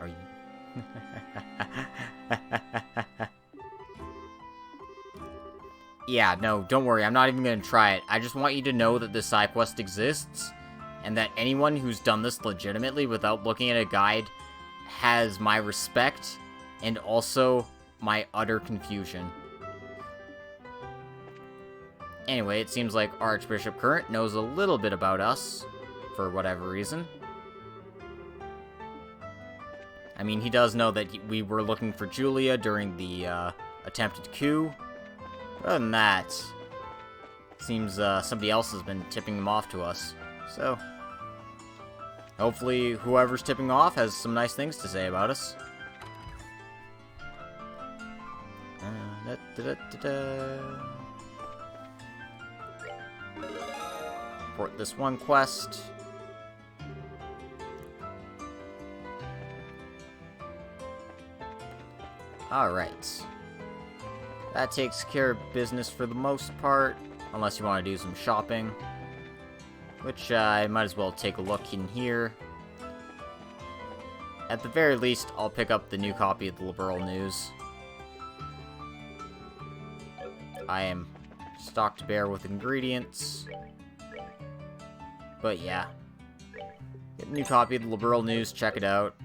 Are you... Yeah, no, don't worry, I'm not even gonna try it. I just want you to know that this side quest exists, and that anyone who's done this legitimately without looking at a guide has my respect, and also my utter confusion. Anyway, it seems like Archbishop Current knows a little bit about us, for whatever reason. I mean, he does know that we were looking for Julia during the attempted coup. But other than that, seems somebody else has been tipping them off to us. So, hopefully whoever's tipping off has some nice things to say about us. Report this one quest. Alright. That takes care of business for the most part, unless you want to do some shopping. Which I might as well take a look in here. At the very least, I'll pick up the new copy of the Liberal News. I am stocked bare with ingredients. But yeah. Get a new copy of the Liberal News, check it out.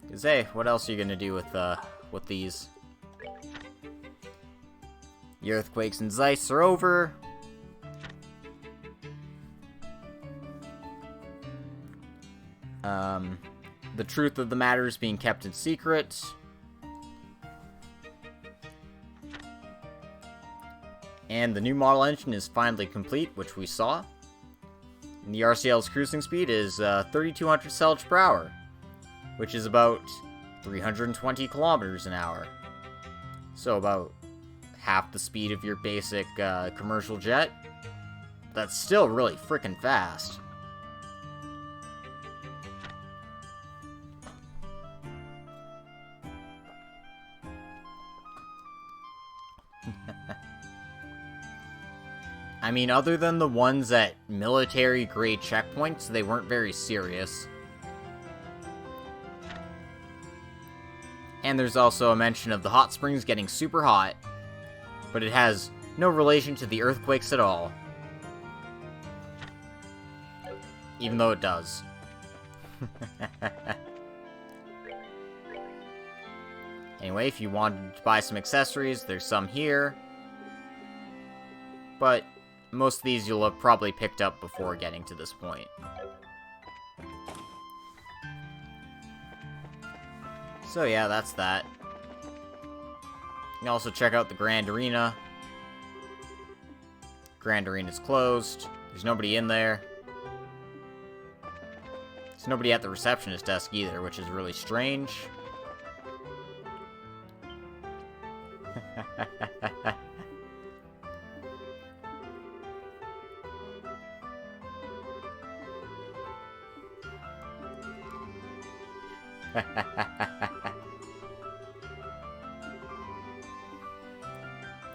Cause hey, what else are you gonna do with these? The earthquakes in Zeiss are over. The truth of the matter is being kept in secret. And the new model engine is finally complete, which we saw. And the RCL's cruising speed is 3,200 salvage per hour, which is about 320 kilometers an hour. So about half the speed of your basic commercial jet. That's still really freaking fast. I mean, other than the ones at military-grade checkpoints, they weren't very serious. And there's also a mention of the hot springs getting super hot, but it has no relation to the earthquakes at all. Even though it does. Anyway, if you wanted to buy some accessories, there's some here. But most of these you'll have probably picked up before getting to this point. So yeah, that's that. You can also check out the Grand Arena. Grand Arena's closed. There's nobody in there. There's nobody at the receptionist desk either, which is really strange.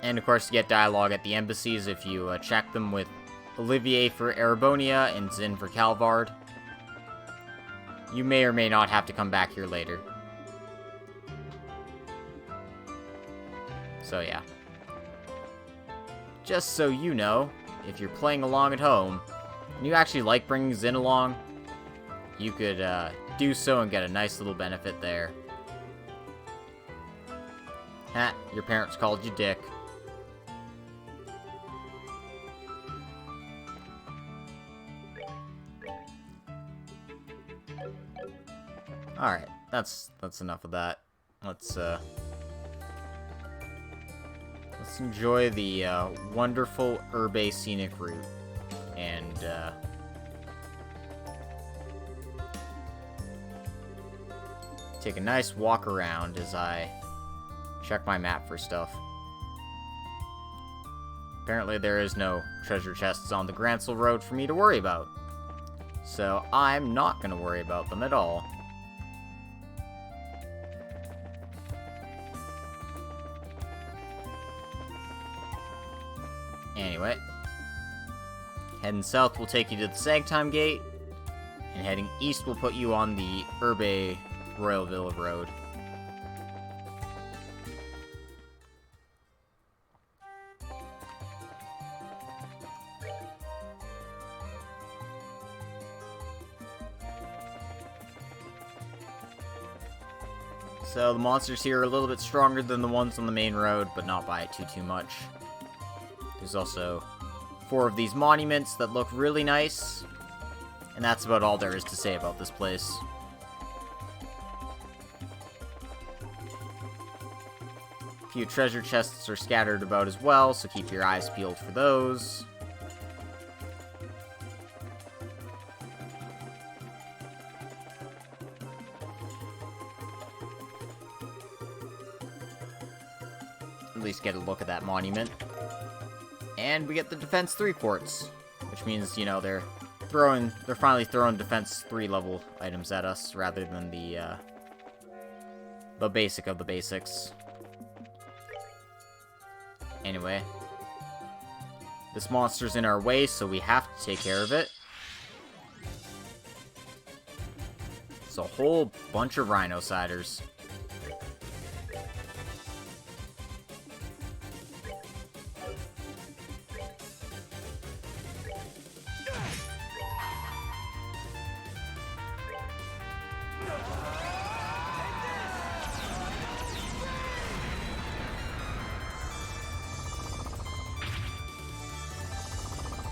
And of course, you get dialogue at the embassies if you check them with Olivier for Erebonia and Zin for Calvard. You may or may not have to come back here later. So yeah. Just so you know, if you're playing along at home, and you actually like bringing Zin along, you could do so and get a nice little benefit there. Ha, your parents called you Dick. Alright, that's enough of that. Let's enjoy the wonderful Urbe scenic route. And take a nice walk around as I check my map for stuff. Apparently there is no treasure chests on the Gransel Road for me to worry about. So I'm not going to worry about them at all. Anyway, heading south will take you to the Sagtime Gate, and heading east will put you on the Urbe Royal Villa Road. So the monsters here are a little bit stronger than the ones on the main road, but not by too much. There's also 4 of these monuments that look really nice, and that's about all there is to say about this place. A few treasure chests are scattered about as well, so keep your eyes peeled for those. At least get a look at that monument. And we get the Defense 3 ports, which means, you know, they're finally throwing Defense 3 level items at us, rather than the basic of the basics. Anyway, this monster's in our way, so we have to take care of it. It's a whole bunch of Rhinociders.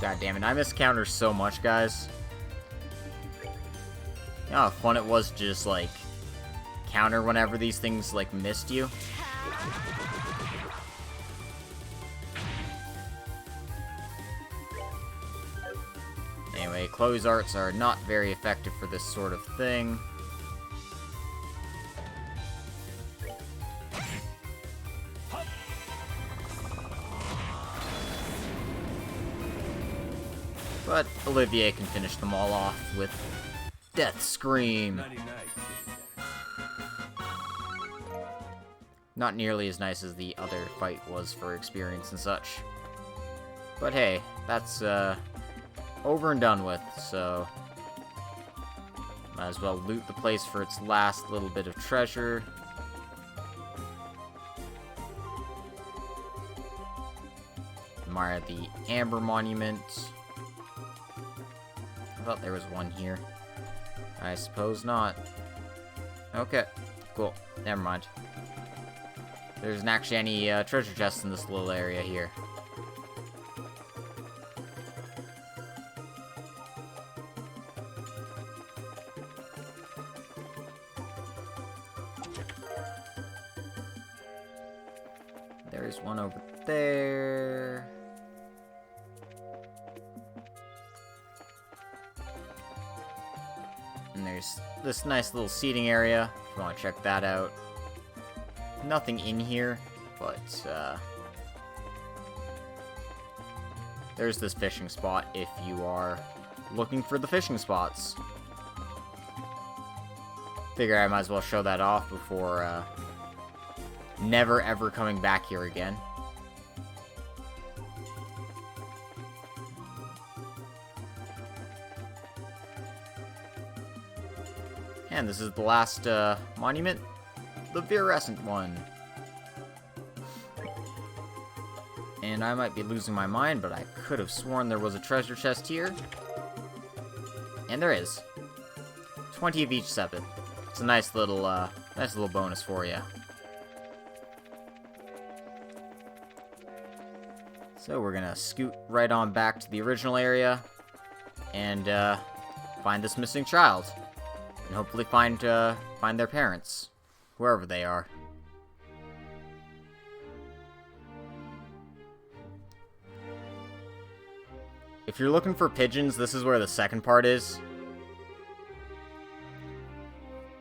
God damn it, I miss counters so much, guys. You know how fun it was to just, like, counter whenever these things, like, missed you? Anyway, Chloe's arts are not very effective for this sort of thing. But Olivier can finish them all off with Death Scream. Not nearly as nice as the other fight was for experience and such. But hey, that's over and done with, so might as well loot the place for its last little bit of treasure. Admire the Amber Monument. I thought there was one here. I suppose not. Okay, cool. Never mind. There isn't actually any treasure chests in this little area here. There's one over there. And there's this nice little seating area, if you want to check that out. Nothing in here, but, there's this fishing spot if you are looking for the fishing spots. Figure I might as well show that off before, never ever coming back here again. And this is the last, monument. The virescent one. And I might be losing my mind, but I could have sworn there was a treasure chest here. And there is. 20 of each sepith. It's a nice little bonus for you. So we're gonna scoot right on back to the original area and find this missing child, and hopefully find their parents, wherever they are. If you're looking for pigeons, this is where the second part is.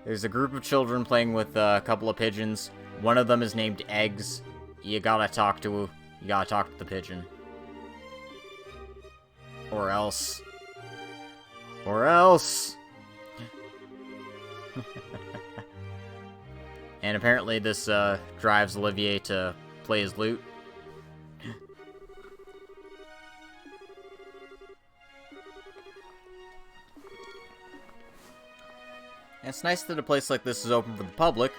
There's a group of children playing with a couple of pigeons. One of them is named Eggs. You gotta talk to the pigeon. Or else. And apparently this drives Olivier to play his lute. And it's nice that a place like this is open for the public,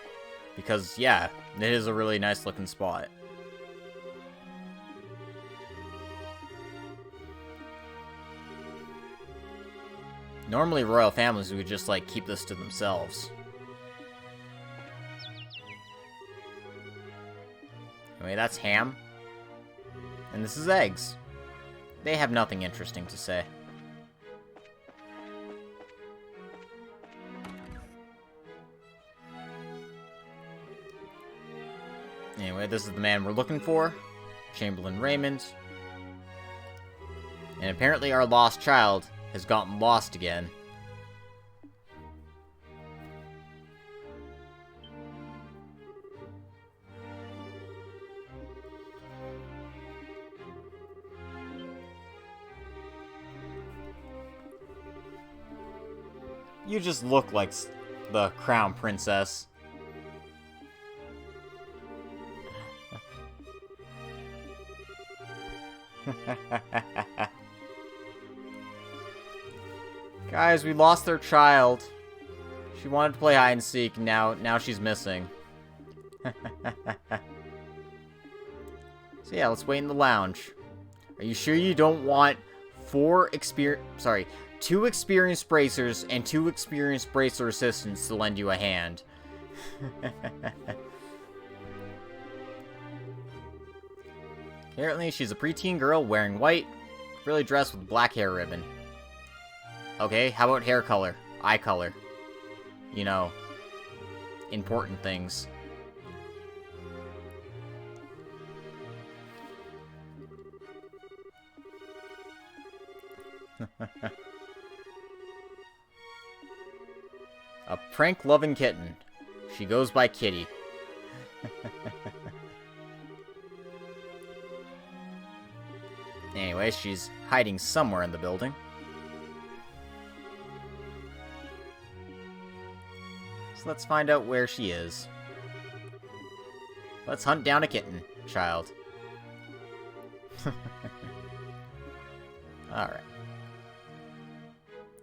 because, yeah, it is a really nice looking spot. Normally, royal families would just, like, keep this to themselves. Anyway, that's Ham. And this is Eggs. They have nothing interesting to say. Anyway, this is the man we're looking for. Chamberlain Raymond. And apparently our lost child has gotten lost again. You just look like the crown princess. Guys, we lost their child. She wanted to play hide and seek, now she's missing. So yeah, let's wait in the lounge. Are you sure you don't want 2 experienced bracers and 2 experienced bracer assistants to lend you a hand? Apparently, she's a preteen girl wearing white, really dressed with black hair ribbon. Okay, how about hair color? Eye color? You know, important things. A prank-loving kitten. She goes by Kitty. Anyway, she's hiding somewhere in the building. So let's find out where she is. Let's hunt down a kitten, child. Alright.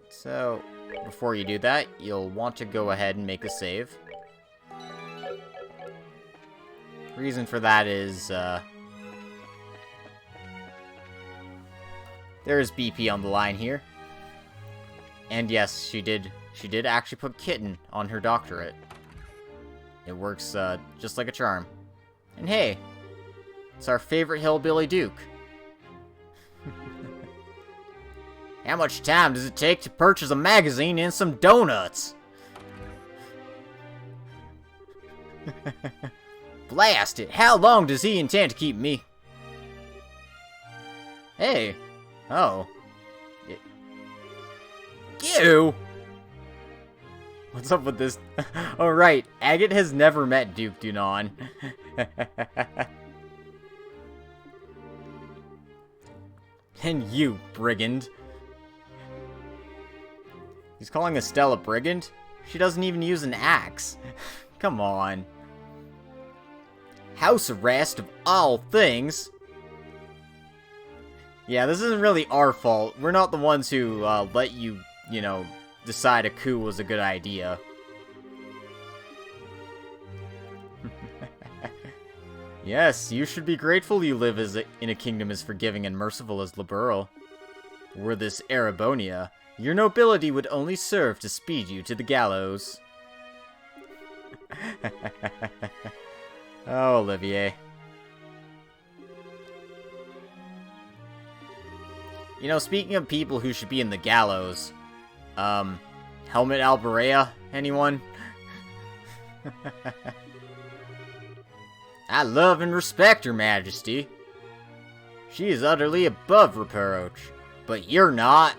So, before you do that, you'll want to go ahead and make a save. Reason for that is, there's BP on the line here. And yes, she did actually put kitten on her doctorate. It works, just like a charm. And hey, it's our favorite hillbilly Duke. How much time does it take to purchase a magazine and some donuts? Blast it! How long does he intend to keep me? Hey! Oh. You! What's up with this? Oh, right. Agate has never met Duke Dunan. And you, brigand. He's calling Estelle a brigand? She doesn't even use an axe. Come on. House arrest of all things? Yeah, this isn't really our fault. We're not the ones who let you, you know, decide a coup was a good idea. Yes, you should be grateful you live in a kingdom as forgiving and merciful as Liberl. Were this Erebonia, your nobility would only serve to speed you to the gallows. Oh, Olivier. You know, speaking of people who should be in the gallows, Helmut Alberea, anyone? I love and respect Her Majesty. She is utterly above reproach, but you're not.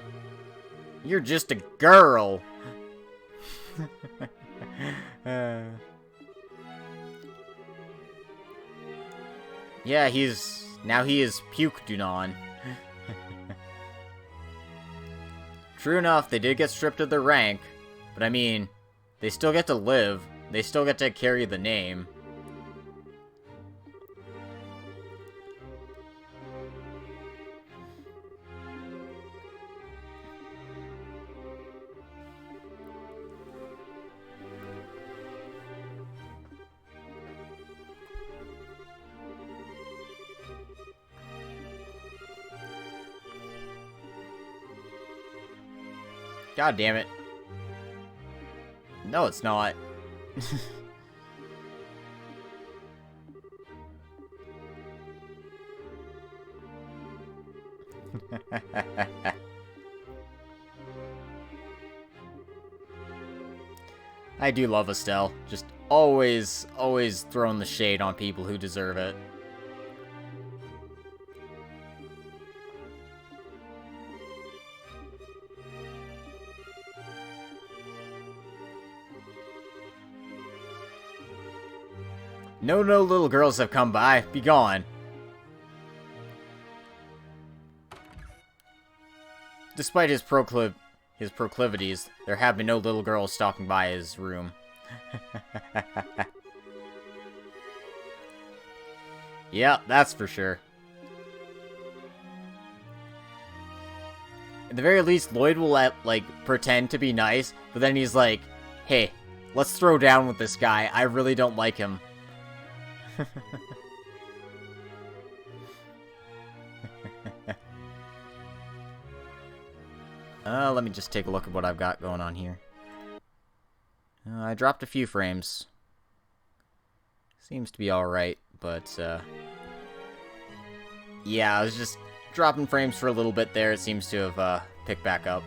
You're just a girl. Yeah, he is Puke Dunan. True enough, they did get stripped of their rank, but I mean, they still get to live. They still get to carry the name. God damn it. No, it's not. I do love Estelle. Just always throwing the shade on people who deserve it. No little girls have come by. Be gone. Despite his proclivities, there have been no little girls stalking by his room. Yeah, that's for sure. At the very least, Lloyd will, pretend to be nice, but then he's like, hey, let's throw down with this guy. I really don't like him. Let me just take a look at what I've got going on here. I dropped a few frames. Seems to be alright, but, yeah, I was just dropping frames for a little bit there. It seems to have, picked back up.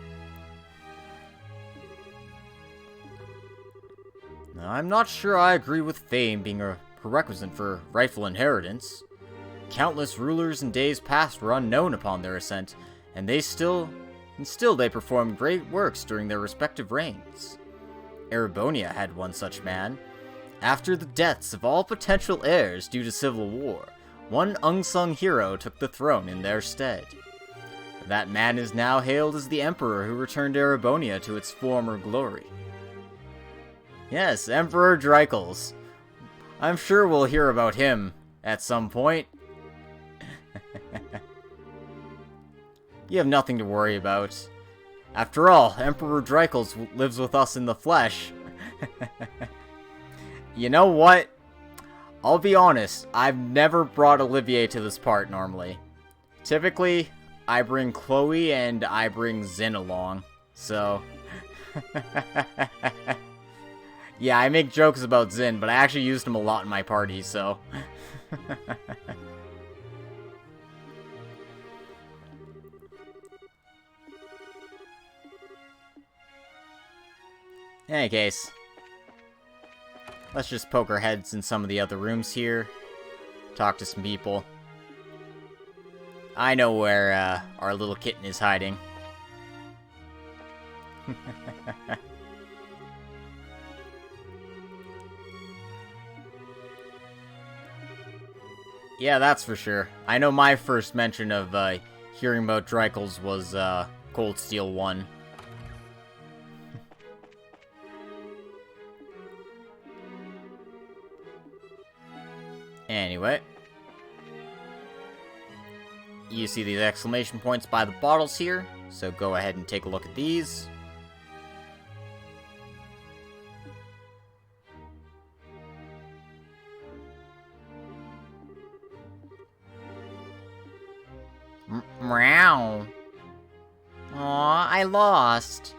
I'm not sure I agree with fame being a prerequisite for rightful inheritance. Countless rulers in days past were unknown upon their ascent, and still they performed great works during their respective reigns. Erebonia had one such man. After the deaths of all potential heirs due to civil war, one unsung hero took the throne in their stead. That man is now hailed as the emperor who returned Erebonia to its former glory. Yes, Emperor Dreikels. I'm sure we'll hear about him at some point. You have nothing to worry about. After all, Emperor Dreikels lives with us in the flesh. You know what? I'll be honest, I've never brought Olivier to this part normally. Typically, I bring Chloe and I bring Zin along, so... Yeah, I make jokes about Zin, but I actually used him a lot in my party, so... In any case, let's just poke our heads in some of the other rooms here. Talk to some people. I know where our little kitten is hiding. Yeah, that's for sure. I know my first mention of hearing about Dreikels was Cold Steel 1. Anyway. You see these exclamation points by the bottles here, so go ahead and take a look at these. Meow. Aw, I lost.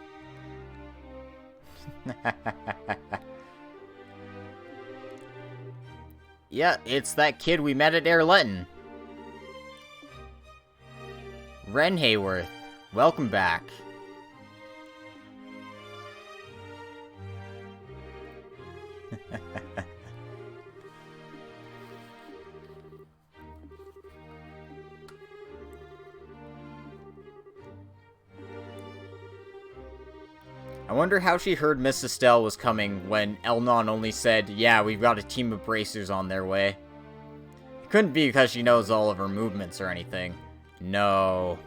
Yeah, it's that kid we met at Airletton. Ren Hayworth, welcome back. I wonder how she heard Miss Estelle was coming when Elnon only said, yeah, we've got a team of bracers on their way. It couldn't be because she knows all of her movements or anything. No.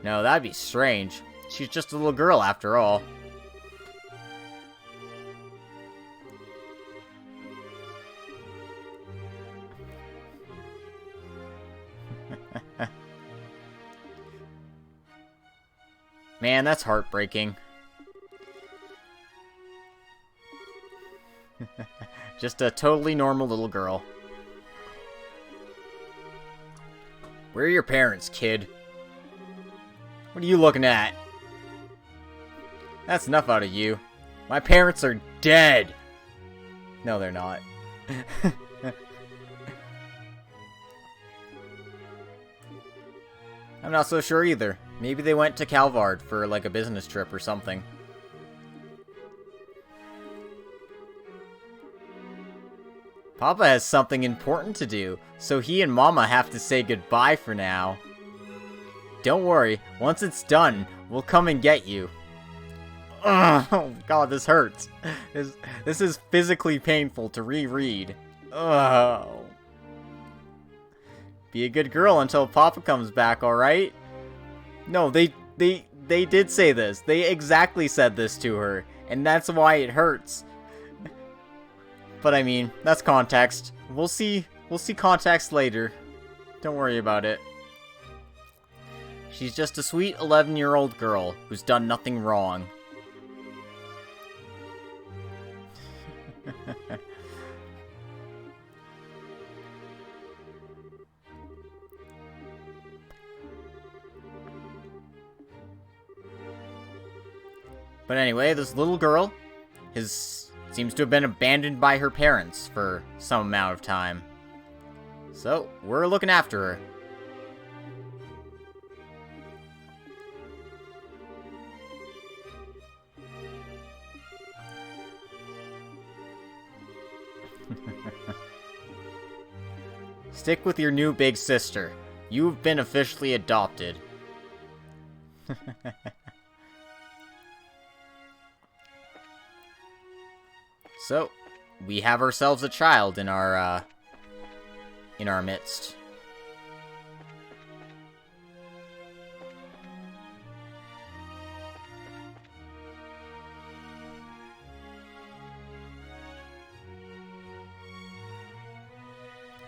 No, that'd be strange. She's just a little girl after all. Man, that's heartbreaking. Just a totally normal little girl. Where are your parents, kid? What are you looking at? That's enough out of you. My parents are dead! No, they're not. I'm not so sure either. Maybe they went to Calvard for, like, a business trip or something. Papa has something important to do, so he and Mama have to say goodbye for now. Don't worry, once it's done, we'll come and get you. Ugh, oh god, this hurts. This is physically painful to reread. Oh. Be a good girl until Papa comes back, alright? No, they did say this. They exactly said this to her, and that's why it hurts. But I mean, that's context. We'll see context later. Don't worry about it. She's just a sweet 11-year-old girl who's done nothing wrong. But anyway, this little girl seems to have been abandoned by her parents for some amount of time. So, we're looking after her. Stick with your new big sister. You've been officially adopted. So, we have ourselves a child in our midst.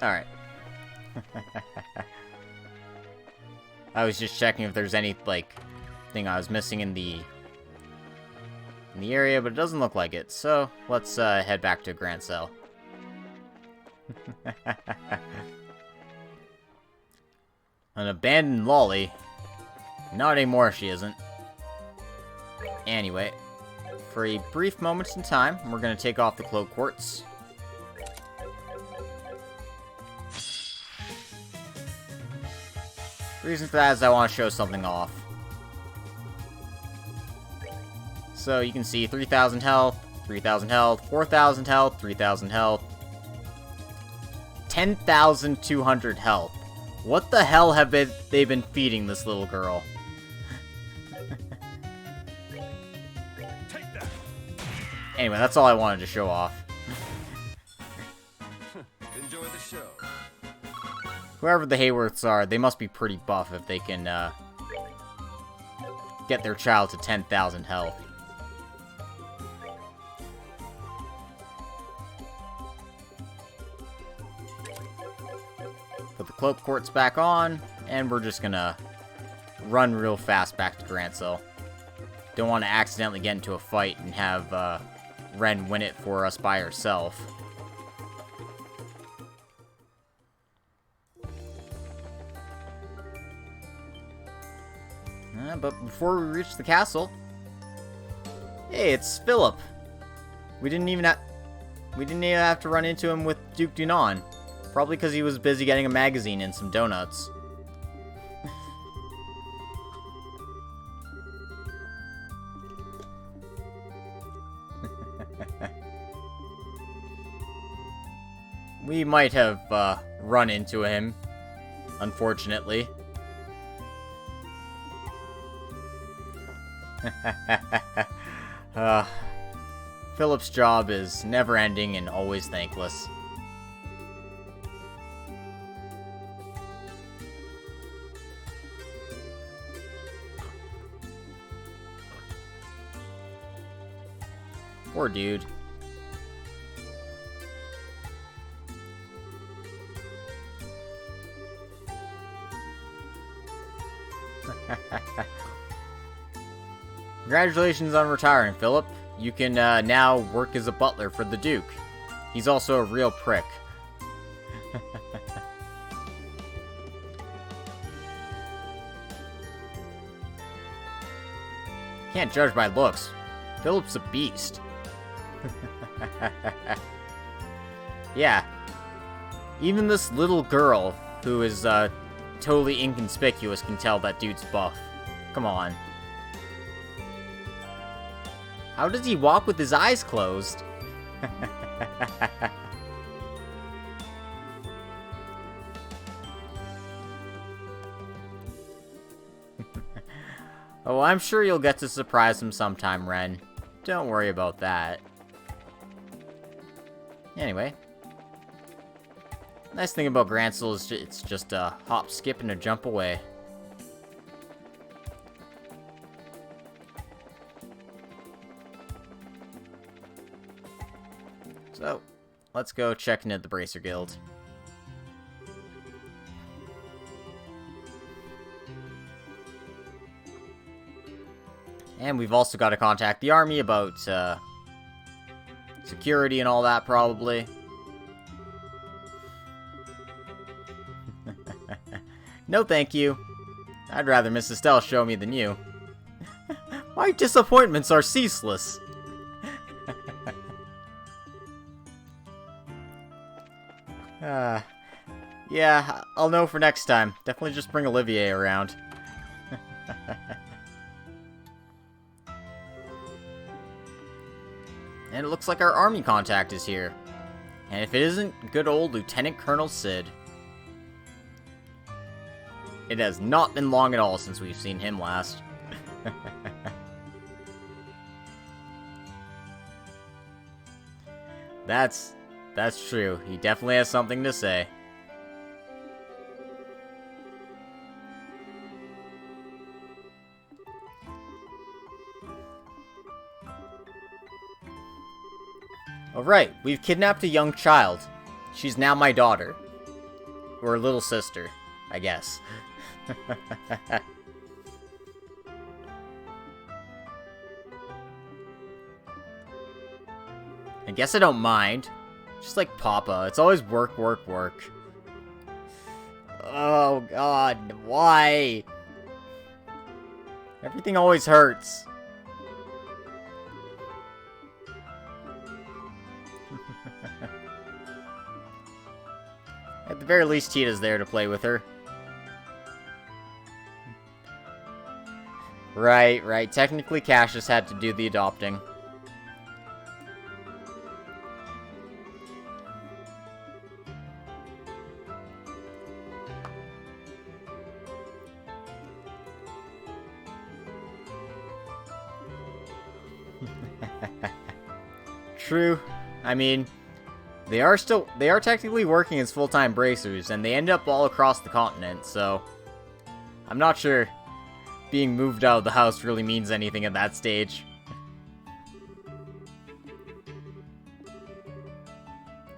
Alright. I was just checking if there's any, like, thing I was missing in the area, but it doesn't look like it. So, let's head back to Grand Cell. An abandoned lolly? Not anymore, she isn't. Anyway, for a brief moment in time, we're going to take off the cloak quartz. The reason for that is I want to show something off. So you can see 3,000 health, 3,000 health, 4,000 health, 3,000 health, 10,200 health. What the hell have they been feeding this little girl? Anyway, that's all I wanted to show off. Enjoy the show. Whoever the Hayworths are, they must be pretty buff if they can, get their child to 10,000 health. Put the cloak quartz back on, and we're just gonna run real fast back to Grancel. Don't want to accidentally get into a fight and have, Ren win it for us by herself. But before we reach the castle... Hey, it's Philip! We didn't even have to run into him with Duke Dunan. Probably because he was busy getting a magazine and some donuts. We might have, run into him, unfortunately. Philip's job is never-ending and always thankless. Poor dude. Congratulations on retiring, Philip. You can now work as a butler for the Duke. He's also a real prick. Can't judge by looks. Philip's a beast. Yeah. Even this little girl, who is totally inconspicuous, can tell that dude's buff. Come on. How does he walk with his eyes closed? Oh, I'm sure you'll get to surprise him sometime, Ren. Don't worry about that. Anyway. Nice thing about Grancel is it's just a hop, skip, and a jump away. So, let's go check into the Bracer Guild. And we've also got to contact the army about, security and all that, probably. No thank you. I'd rather Miss Estelle show me than you. My disappointments are ceaseless. Yeah, I'll know for next time. Definitely just bring Olivier around. And it looks like our army contact is here. And if it isn't good old Lieutenant Colonel Sid. It has not been long at all since we've seen him last. That's true. He definitely has something to say. Alright, we've kidnapped a young child. She's now my daughter. Or little sister, I guess. I guess I don't mind. Just like Papa, it's always work, work, work. Oh god, why? Everything always hurts. At the very least, Tita's there to play with her. Right. Technically, Cassius had to do the adopting. True. I mean, They are technically working as full-time bracers, and they end up all across the continent, so I'm not sure being moved out of the house really means anything at that stage.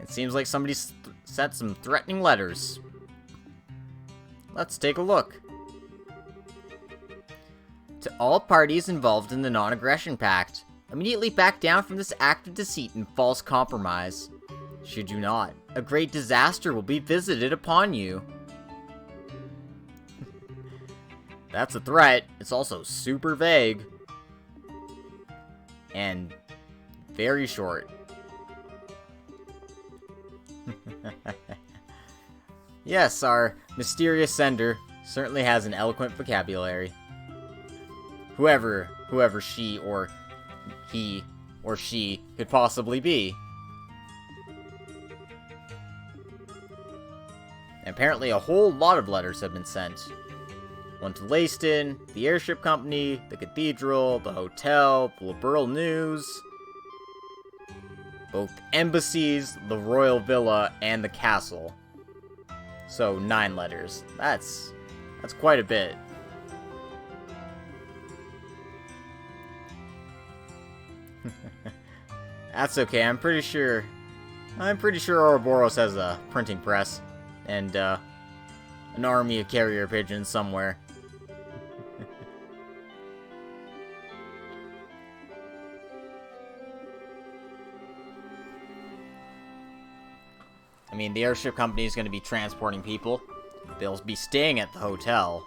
It seems like somebody sent some threatening letters. Let's take a look. To all parties involved in the non-aggression pact, immediately back down from this act of deceit and false compromise. Should you not, a great disaster will be visited upon you. That's a threat. It's also super vague. And very short. Yes, our mysterious sender certainly has an eloquent vocabulary. Whoever she or he or she could possibly be. And apparently a whole lot of letters have been sent. One to Leyston, the airship company, the cathedral, the hotel, the Liberal News, both embassies, the royal villa, and the castle. So 9 letters. That's quite a bit. That's okay. I'm pretty sure Ouroboros has a printing press and an army of carrier pigeons somewhere. I mean, the airship company is going to be transporting people. They'll be staying at the hotel.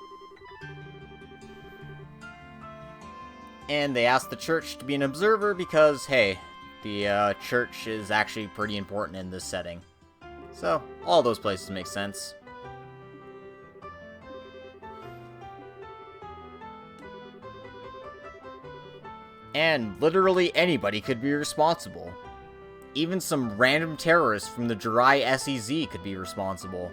And they asked the church to be an observer because, hey, the church is actually pretty important in this setting. So, all those places make sense. And literally anybody could be responsible. Even some random terrorist from the Jirai SEZ could be responsible.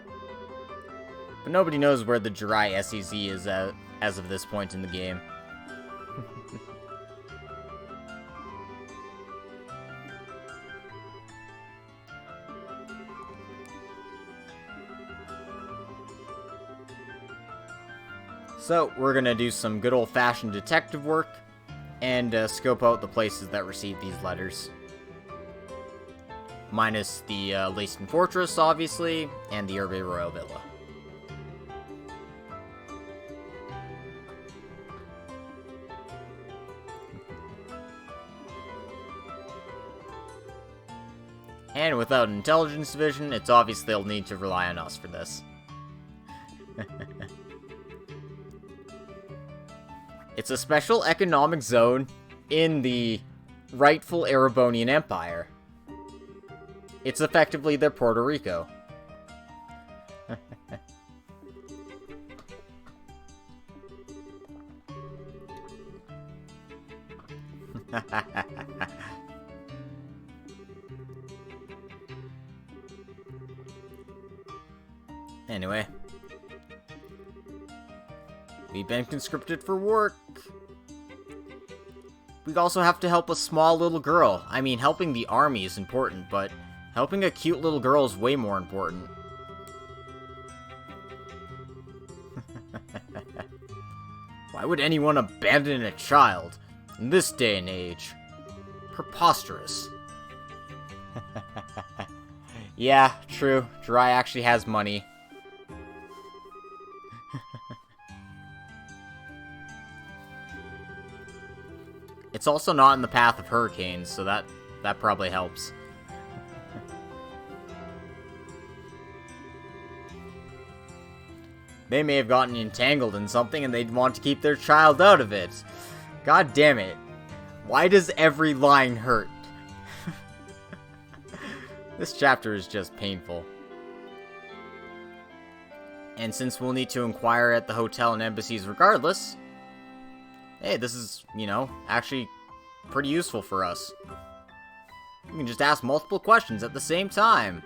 But nobody knows where the Jirai SEZ is as of this point in the game. So, we're gonna do some good old-fashioned detective work, and scope out the places that received these letters. Minus the Leyston Fortress, obviously, and the Herbe Royal Villa. And without an intelligence division, it's obvious they'll need to rely on us for this. It's a special economic zone in the rightful Erebonian Empire. It's effectively their Puerto Rico. Anyway. We've been conscripted for work. We also have to help a small little girl. I mean, helping the army is important, but helping a cute little girl is way more important. Why would anyone abandon a child in this day and age? Preposterous. Yeah, true. Jirai actually has money. It's also not in the path of hurricanes, so that probably helps. They may have gotten entangled in something and they'd want to keep their child out of it. God damn it. Why does every line hurt? This chapter is just painful. And since we'll need to inquire at the hotel and embassies regardless, hey, this is, you know, actually pretty useful for us. We can just ask multiple questions at the same time.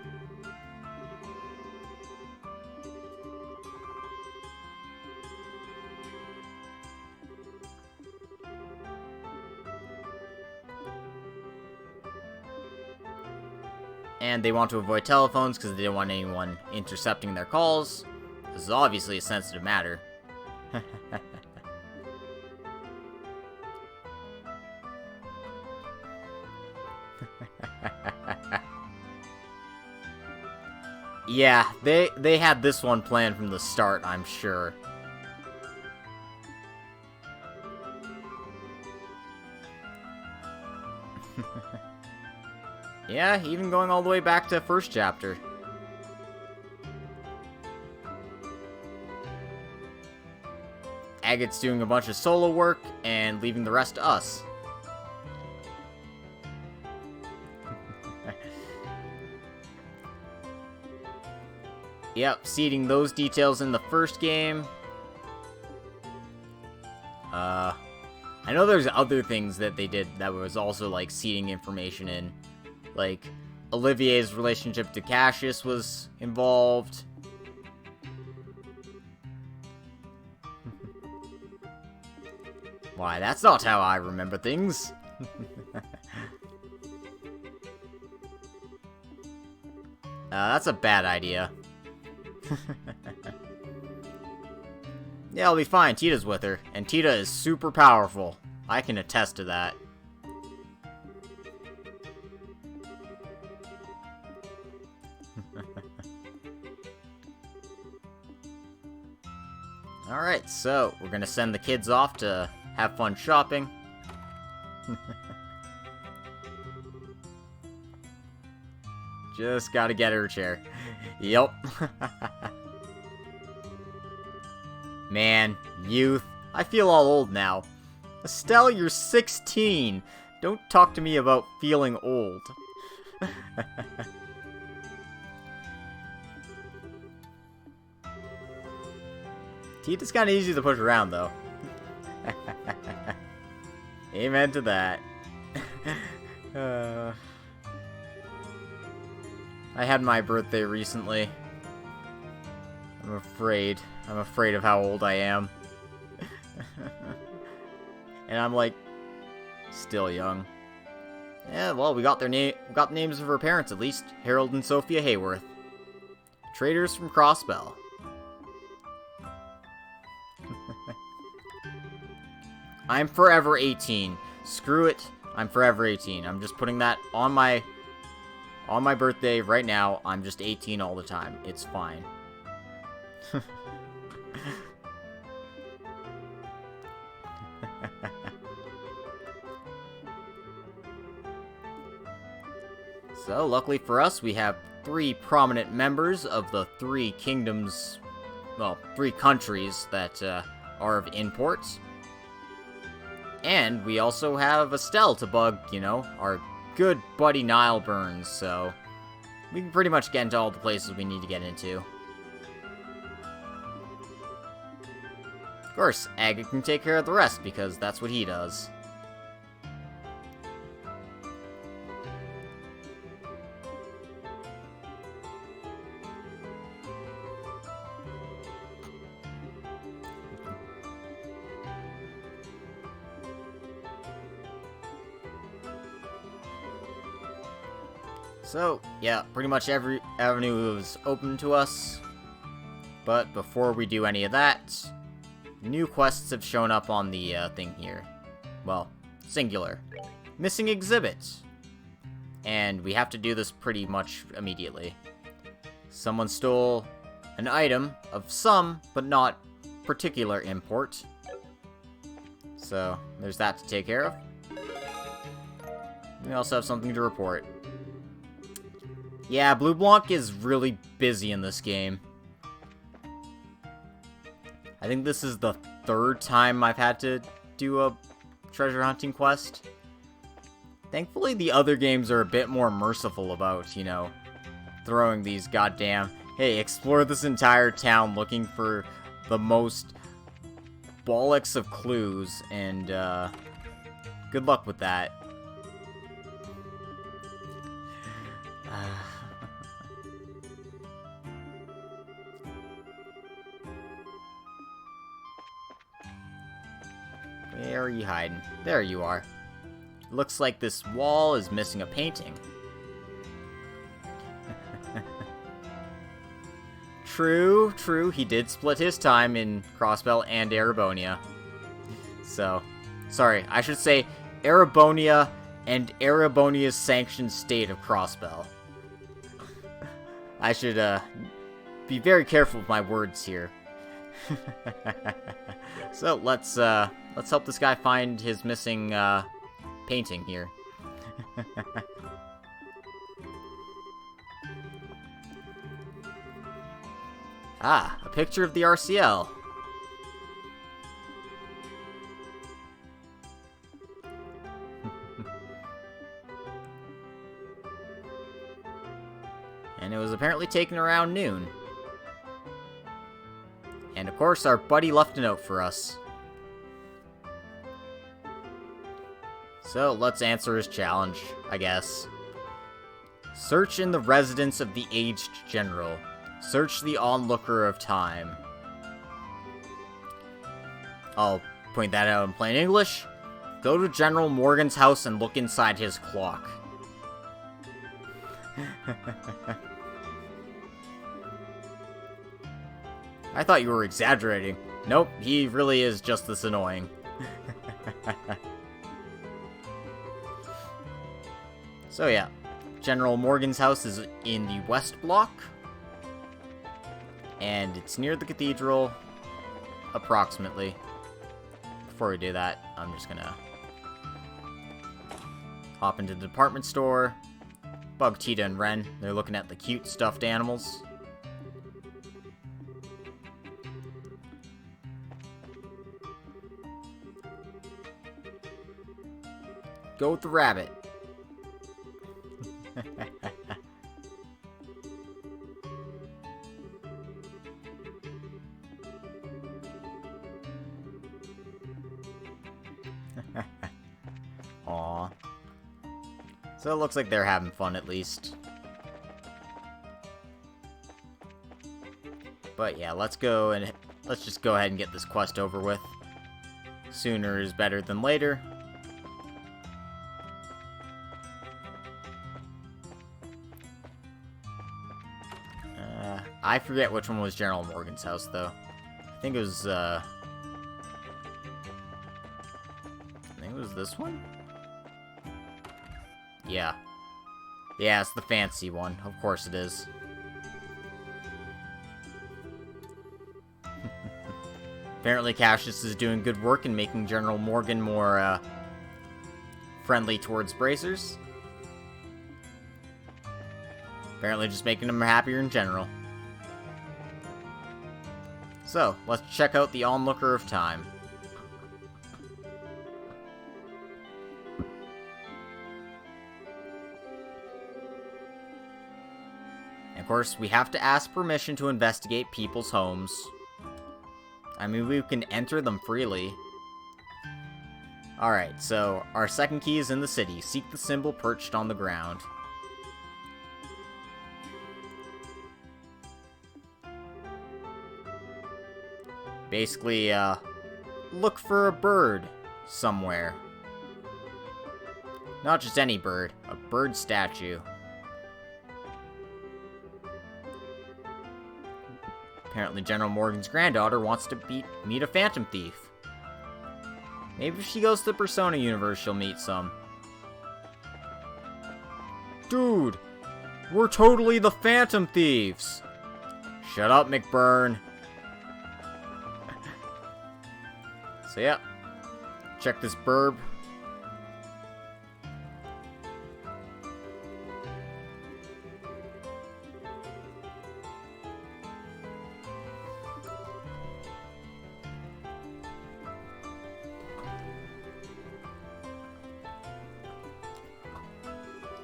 And they want to avoid telephones because they don't want anyone intercepting their calls. This is obviously a sensitive matter. Yeah, they had this one planned from the start, I'm sure. Yeah, even going all the way back to first chapter. Agate's doing a bunch of solo work and leaving the rest to us. Yep, seeding those details in the first game. I know there's other things that they did that was also, like, seeding information in. Like, Olivier's relationship to Cassius was involved. Why, that's not how I remember things. That's a bad idea. Yeah, I'll be fine. Tita's with her. And Tita is super powerful. I can attest to that. Alright, so we're gonna send the kids off to have fun shopping. Just gotta get her a chair. Yep. Man, youth. I feel all old now. Estelle, you're 16. Don't talk to me about feeling old. Tita's kind of easy to push around, though. Amen to that. I had my birthday recently. I'm afraid. I'm afraid of how old I am. And I'm like, still young. Yeah, well, we got the names of her parents at least. Harold and Sophia Hayworth. Traders from Crossbell. I'm forever 18. Screw it. I'm forever 18. I'm just putting that on my birthday right now. I'm just 18 all the time. It's fine. So, luckily for us, we have 3 prominent members of the 3 kingdoms, well, 3 countries that are of import. And we also have Estelle to bug, you know, our good buddy Nile Burns, so we can pretty much get into all the places we need to get into. Of course, Agate can take care of the rest, because that's what he does. So, yeah, pretty much every avenue is open to us. But before we do any of that, new quests have shown up on the thing here. Well, singular. Missing exhibit. And we have to do this pretty much immediately. Someone stole an item of some, but not particular import. So, there's that to take care of. We also have something to report. Yeah, Blue Blanc is really busy in this game. I think this is the 3rd time I've had to do a treasure hunting quest. Thankfully, the other games are a bit more merciful about, you know, throwing these goddamn, hey, explore this entire town looking for the most bollocks of clues, and, good luck with that. Where are you hiding? There you are. Looks like this wall is missing a painting. True, true. He did split his time in Crossbell and Erebonia. So, sorry, I should say Erebonia and Erebonia's sanctioned state of Crossbell. I should, be very careful with my words here. So, let's help this guy find his missing, painting here. Ah, a picture of the RCL. And it was apparently taken around noon. And of course, our buddy left a note for us. So, let's answer his challenge, I guess. Search in the residence of the aged general. Search the onlooker of time. I'll point that out in plain English. Go to General Morgan's house and look inside his clock. I thought you were exaggerating. Nope, he really is just this annoying. So yeah, General Morgan's house is in the West Block. And it's near the cathedral, approximately. Before we do that, I'm just gonna hop into the department store, bug Tita and Ren. They're looking at the cute stuffed animals. Go with the rabbit. Aww. So it looks like they're having fun at least. But yeah, let's just go ahead and get this quest over with. Sooner is better than later. I forget which one was General Morgan's house, though. I think it was this one? Yeah. Yeah, it's the fancy one. Of course it is. Apparently Cassius is doing good work in making General Morgan more, friendly towards bracers. Apparently just making him happier in general. So, let's check out the Onlooker of Time. And of course, we have to ask permission to investigate people's homes. I mean, we can enter them freely. Alright, so our second key is in the city. Seek the symbol perched on the ground. Basically, look for a bird somewhere. Not just any bird, a bird statue. Apparently General Morgan's granddaughter wants to meet a phantom thief. Maybe if she goes to the Persona universe, she'll meet some. Dude, we're totally the phantom thieves. Shut up, McBurn. So yeah, check this burb.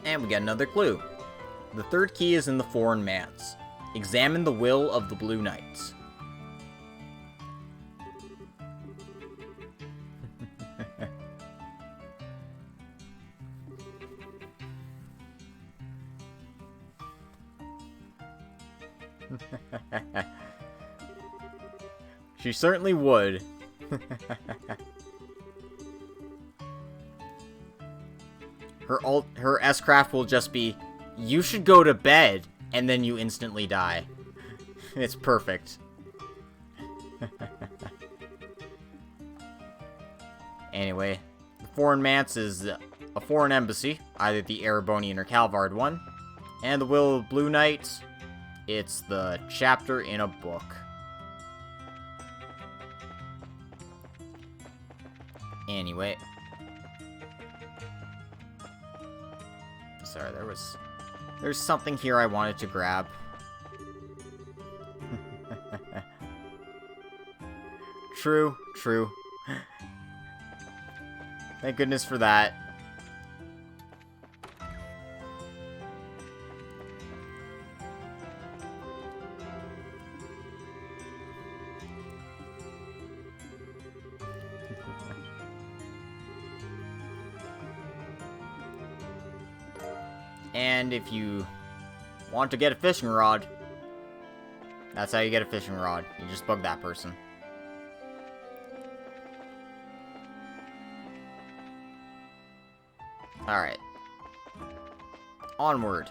And we got another clue. The third key is in the Foreign Manse. Examine the will of the Blue Knights. She certainly would. Her S-craft will just be, you should go to bed, and then you instantly die. It's perfect. Anyway, the Foreign Manse is a foreign embassy, either the Erebonian or Calvard one. And the Will of Blue Knight, it's the chapter in a book. Anyway. Sorry, there's something here I wanted to grab. True. Thank goodness for that. And if you want to get a fishing rod, that's how you get a fishing rod. You just bug that person. Alright. Onward.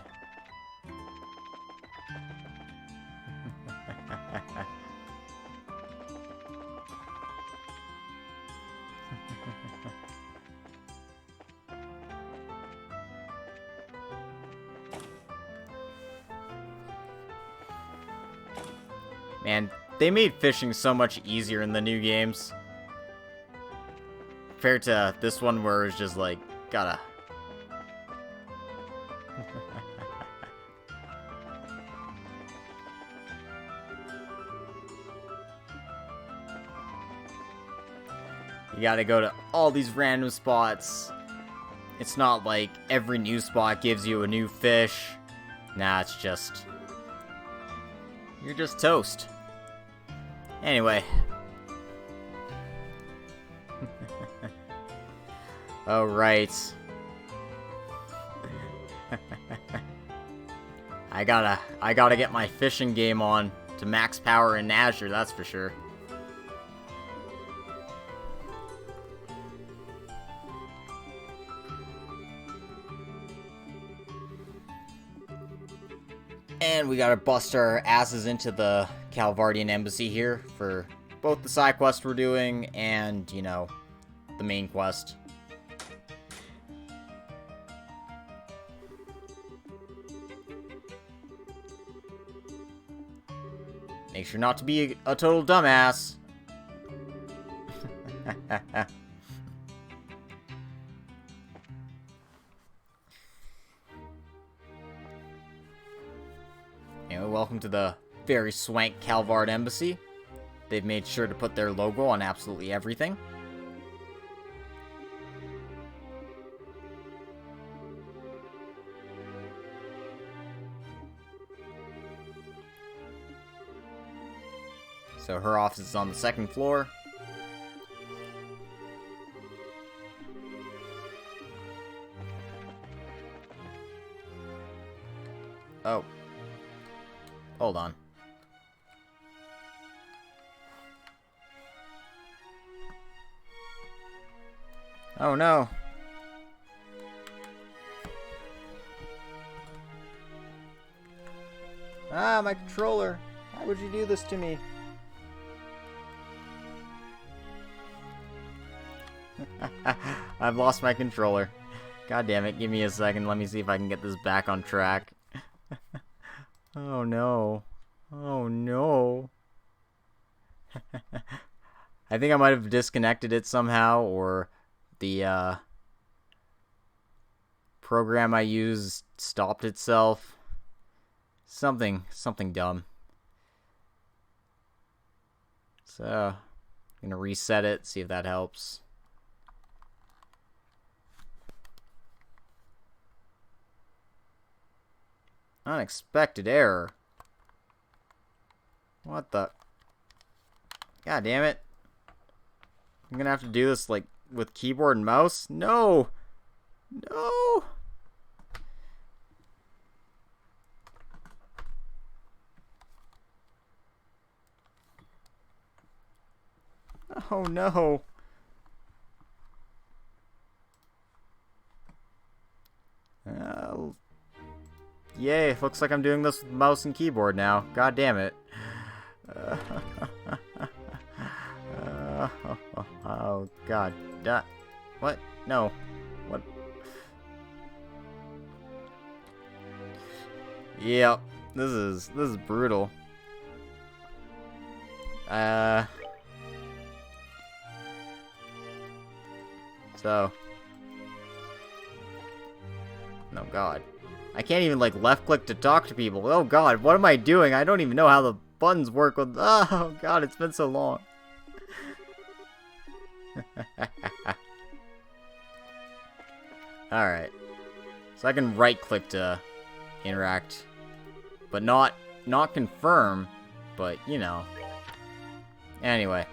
Man, they made fishing so much easier in the new games. Compared to this one where it's just like, gotta... You gotta go to all these random spots. It's not like every new spot gives you a new fish. Nah, it's just... You're just toast. Anyway. Oh, right. I gotta get my fishing game on to max power in Azure, that's for sure. And we gotta bust our asses into the Calvardian embassy here for both the side quest we're doing and, you know, the main quest. Make sure not to be a total dumbass. Anyway, welcome to the very swank Calvard Embassy. They've made sure to put their logo on absolutely everything. So her office is on the second floor. Oh. Hold on. Oh no. Ah, my controller. Why would you do this to me? I've lost my controller. God damn it, give me a second. Let me see if I can get this back on track. Oh no. Oh no. I think I might have disconnected it somehow, or the program I used stopped itself. Something dumb. So, I'm gonna reset it, see if that helps. Unexpected error. What the? God damn it. I'm gonna have to do this, like, with keyboard and mouse? No! No! Oh no! Yay, looks like I'm doing this with mouse and keyboard now. God damn it. Oh, God. What? No. What? Yep. This is brutal. So. Oh, God. I can't even, like, left-click to talk to people. Oh, God, what am I doing? I don't even know how the buttons work with... Oh, God, it's been so long. Alright. So I can right-click to interact. But not confirm. But, you know. Anyway.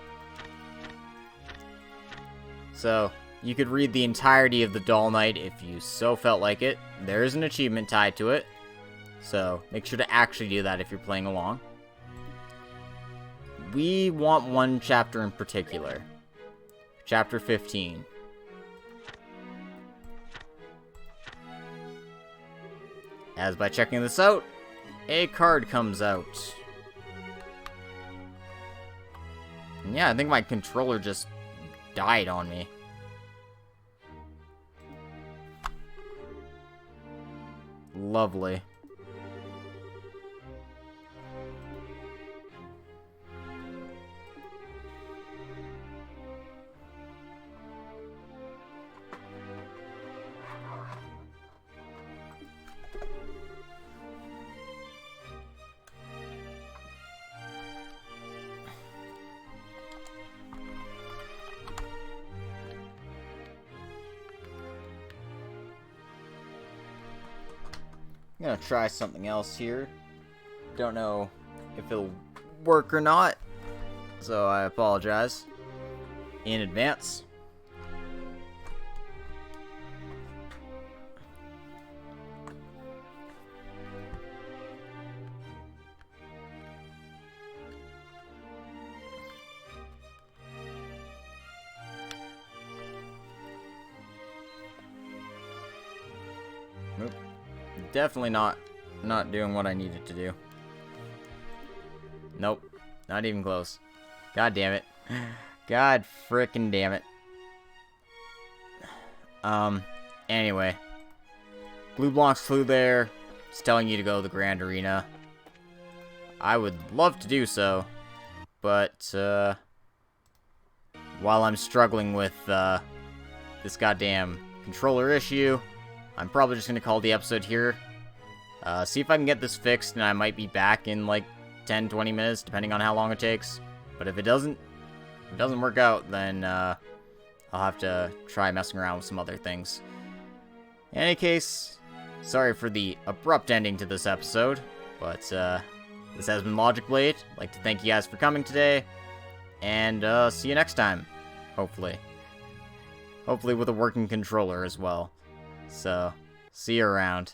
So, you could read the entirety of the Doll Knight if you so felt like it. There is an achievement tied to it. So, make sure to actually do that if you're playing along. We want one chapter in particular. Chapter 15. As by checking this out, a card comes out. And yeah, I think my controller just died on me. Lovely. I'm gonna try something else here. Don't know if it'll work or not, so I apologize in advance. Nope. Definitely not doing what I needed to do. Nope. Not even close. God damn it. God frickin' damn it. Anyway. Blue Blancs flew there. It's telling you to go to the Grand Arena. I would love to do so. But, while I'm struggling with, this goddamn controller issue, I'm probably just going to call the episode here. See if I can get this fixed, and I might be back in, like, 10-20 minutes, depending on how long it takes. But if it doesn't work out, then, I'll have to try messing around with some other things. In any case, sorry for the abrupt ending to this episode, but, this has been Logic Blade. I'd like to thank you guys for coming today, and, see you next time, hopefully. Hopefully with a working controller as well. So, see you around.